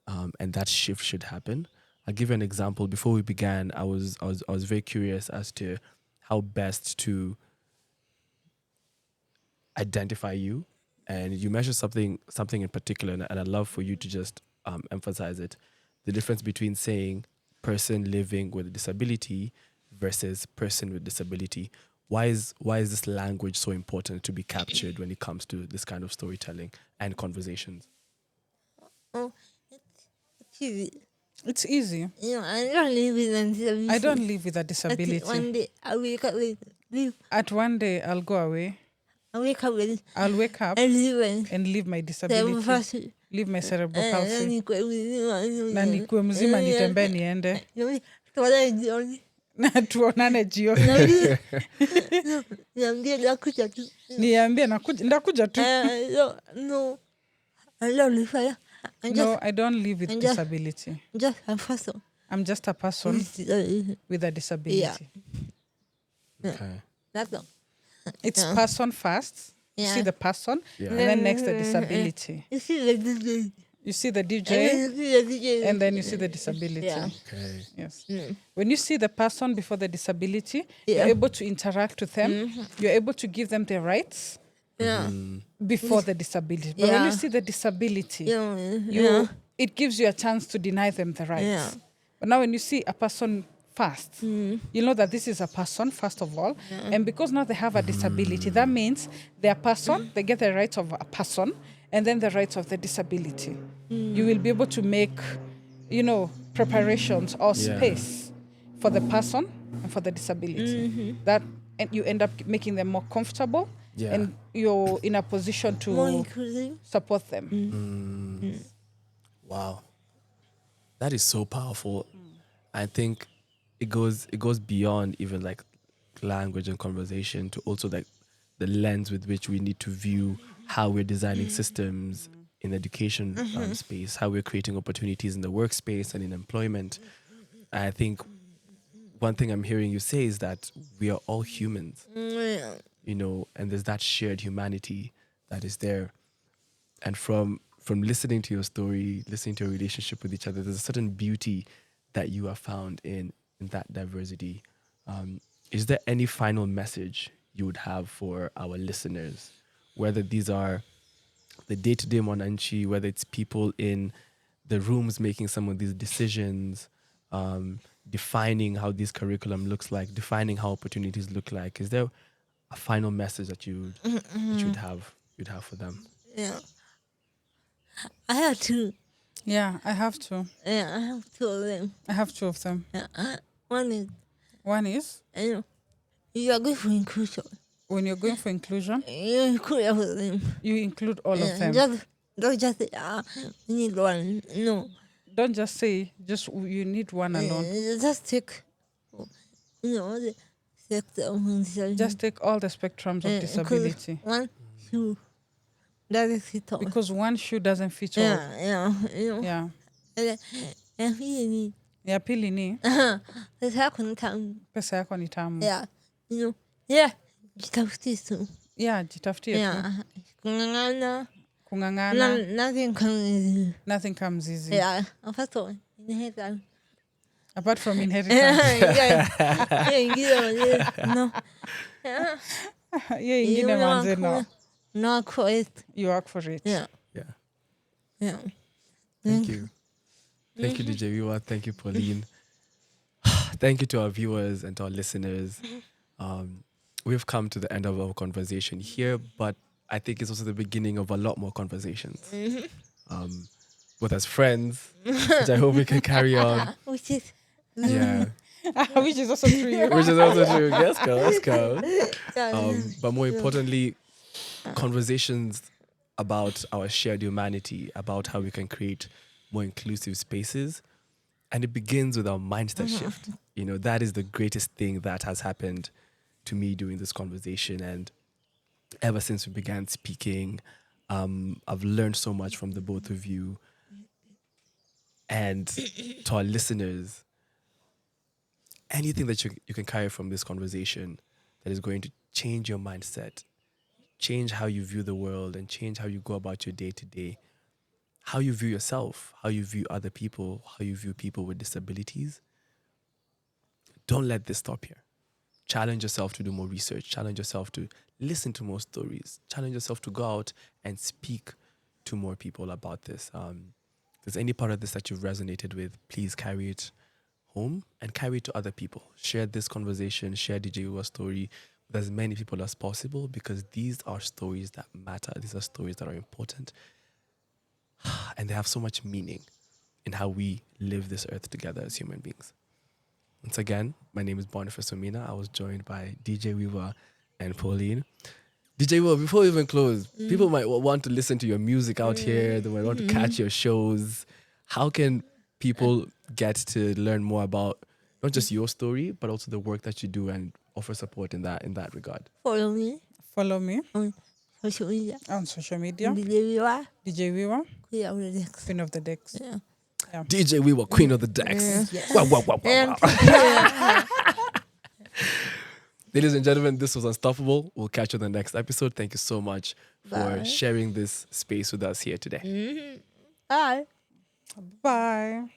[SPEAKER 3] and that shift should happen? I'll give you an example. Before we began, I was very curious as to how best to identify you, and you mentioned something in particular, and I'd love for you to just emphasize it: the difference between saying person living with a disability versus person with disability. Why is this language so important to be captured when it comes to this kind of storytelling and conversations?
[SPEAKER 5] Oh, it's easy.
[SPEAKER 4] It's easy.
[SPEAKER 5] You know, I don't live with a disability.
[SPEAKER 4] I don't live with a
[SPEAKER 5] That's
[SPEAKER 4] disability.
[SPEAKER 5] it. One day I wake up with live.
[SPEAKER 4] At one day, I'll go away.
[SPEAKER 5] I wake up with
[SPEAKER 4] I'll wake up
[SPEAKER 5] and live
[SPEAKER 4] and leave my
[SPEAKER 5] and
[SPEAKER 4] disability, leave my cerebral palsy. Na nikuwe mzima nitembee niende. Na tuonane jioni. Niambie ndakuja tu.
[SPEAKER 5] No, I don't live fire.
[SPEAKER 4] No, I don't live with disability.
[SPEAKER 5] Just a person.
[SPEAKER 4] I'm just a person with a disability.
[SPEAKER 5] Yeah.
[SPEAKER 3] Okay.
[SPEAKER 5] That's all.
[SPEAKER 4] It's person first. You
[SPEAKER 5] Yeah.
[SPEAKER 4] see the person,
[SPEAKER 3] Yeah.
[SPEAKER 4] and then next the disability.
[SPEAKER 5] You see the DJ.
[SPEAKER 4] You see the
[SPEAKER 5] And
[SPEAKER 4] DJ,
[SPEAKER 5] then you see the DJ.
[SPEAKER 4] and then you see the disability.
[SPEAKER 5] Yeah.
[SPEAKER 3] Okay.
[SPEAKER 4] Yes. When you see the person before the disability,
[SPEAKER 5] Yeah.
[SPEAKER 4] you're able to interact with them. You're able to give them their rights
[SPEAKER 5] Yeah.
[SPEAKER 4] before the disability. But when
[SPEAKER 5] Yeah.
[SPEAKER 4] you see the disability,
[SPEAKER 5] Yeah.
[SPEAKER 4] it gives you a chance to deny them the rights.
[SPEAKER 5] Yeah.
[SPEAKER 4] But now when you see a person first, you know that this is a person, first of all. And because now they have a disability, that means they're a person, they get the rights of a person, and then the rights of the disability. You will be able to make, preparations or
[SPEAKER 3] Yeah.
[SPEAKER 4] space for the person and for the disability. That and you end up making them more comfortable,
[SPEAKER 3] Yeah.
[SPEAKER 4] and you're in a position
[SPEAKER 5] More
[SPEAKER 4] to
[SPEAKER 5] inclusive.
[SPEAKER 4] support them.
[SPEAKER 3] Wow, that is so powerful. I think it goes beyond even like language and conversation to also like the lens with which we need to view how we're designing systems in education space, how we're creating opportunities in the workspace and in employment. I think one thing I'm hearing you say is that we are all humans,
[SPEAKER 5] Yeah.
[SPEAKER 3] and there's that shared humanity that is there. And from listening to your story, listening to your relationship with each other, there's a certain beauty that you have found in that diversity. Is there any final message you would have for our listeners, whether these are the day-to-day Mwananchi, whether it's people in the rooms making some of these decisions, defining how this curriculum looks like, defining how opportunities look like? Is there a final message that you'd have for them?
[SPEAKER 5] Yeah. I have two.
[SPEAKER 4] Yeah, I have to.
[SPEAKER 5] Yeah, I have two of them.
[SPEAKER 4] I have two of them.
[SPEAKER 5] Yeah. One is,
[SPEAKER 4] One is
[SPEAKER 5] you are good for inclusion.
[SPEAKER 4] when you're going for inclusion,
[SPEAKER 5] You include everything.
[SPEAKER 4] you include all of them.
[SPEAKER 5] Don't just say, we need one. No.
[SPEAKER 4] Don't just say you need one alone.
[SPEAKER 5] Just take, the sector of disability.
[SPEAKER 4] Just take all the spectrums of disability.
[SPEAKER 5] One, two, doesn't fit all.
[SPEAKER 4] Because one shoe doesn't fit all.
[SPEAKER 5] Yeah.
[SPEAKER 4] Yeah. Ya pili ni
[SPEAKER 5] Pesa yako ni tamu.
[SPEAKER 4] pesa yako ni tamu.
[SPEAKER 5] Jitafutie tu.
[SPEAKER 4] Yeah, jitafutie tu. Kung'ang'ana.
[SPEAKER 5] Nothing comes easy.
[SPEAKER 4] Nothing comes easy.
[SPEAKER 5] Yeah, first of all, inheritance.
[SPEAKER 4] Apart from inheritance.
[SPEAKER 5] No.
[SPEAKER 4] Yeah, ingine manze no.
[SPEAKER 5] No, for it.
[SPEAKER 4] You work for it.
[SPEAKER 5] Yeah.
[SPEAKER 3] Thank you. Thank you, DJ Wiwa. Thank you, Pauline. Thank you to our viewers and to our listeners. We've come to the end of our conversation here, but I think it's also the beginning of a lot more conversations. Both as friends, which I hope we can carry on.
[SPEAKER 5] Which is
[SPEAKER 3] Yeah.
[SPEAKER 4] Which is also true.
[SPEAKER 3] Which is also true. Let's go. But more importantly, conversations about our shared humanity, about how we can create more inclusive spaces. And it begins with our mindset shift. That is the greatest thing that has happened to me during this conversation. And ever since we began speaking, I've learned so much from the both of you. And to our listeners, anything that you can carry from this conversation that is going to change your mindset, change how you view the world, and change how you go about your day to day, how you view yourself, how you view other people, how you view people with disabilities. Don't let this stop here. Challenge yourself to do more research. Challenge yourself to listen to more stories. Challenge yourself to go out and speak to more people about this. If there's any part of this that you've resonated with, please carry it home and carry it to other people. Share this conversation, share DJ Wiwa's story with as many people as possible, because these are stories that matter. These are stories that are important. And they have so much meaning in how we live this earth together as human beings. Once again, my name is Boniface Omina. I was joined by DJ Wiwa and Pauline. DJ Wiwa, before we even close, people might want to listen to your music out here. They might want to catch your shows. How can people get to learn more about not just your story, but also the work that you do and offer support in that regard?
[SPEAKER 5] follow me
[SPEAKER 4] Follow me
[SPEAKER 5] on social media.
[SPEAKER 4] on social media.
[SPEAKER 5] DJ Wiwa,
[SPEAKER 4] DJ Wiwa,
[SPEAKER 5] Queen of the Decks.
[SPEAKER 4] Queen of the Decks.
[SPEAKER 5] Yeah.
[SPEAKER 3] DJ Wiwa, Queen of the Decks.
[SPEAKER 5] Yes.
[SPEAKER 3] Wow. Ladies and gentlemen, this was Unstoppable. We'll catch you in the next episode. Thank you so much for sharing this space with us here today.
[SPEAKER 5] Bye.
[SPEAKER 4] Bye.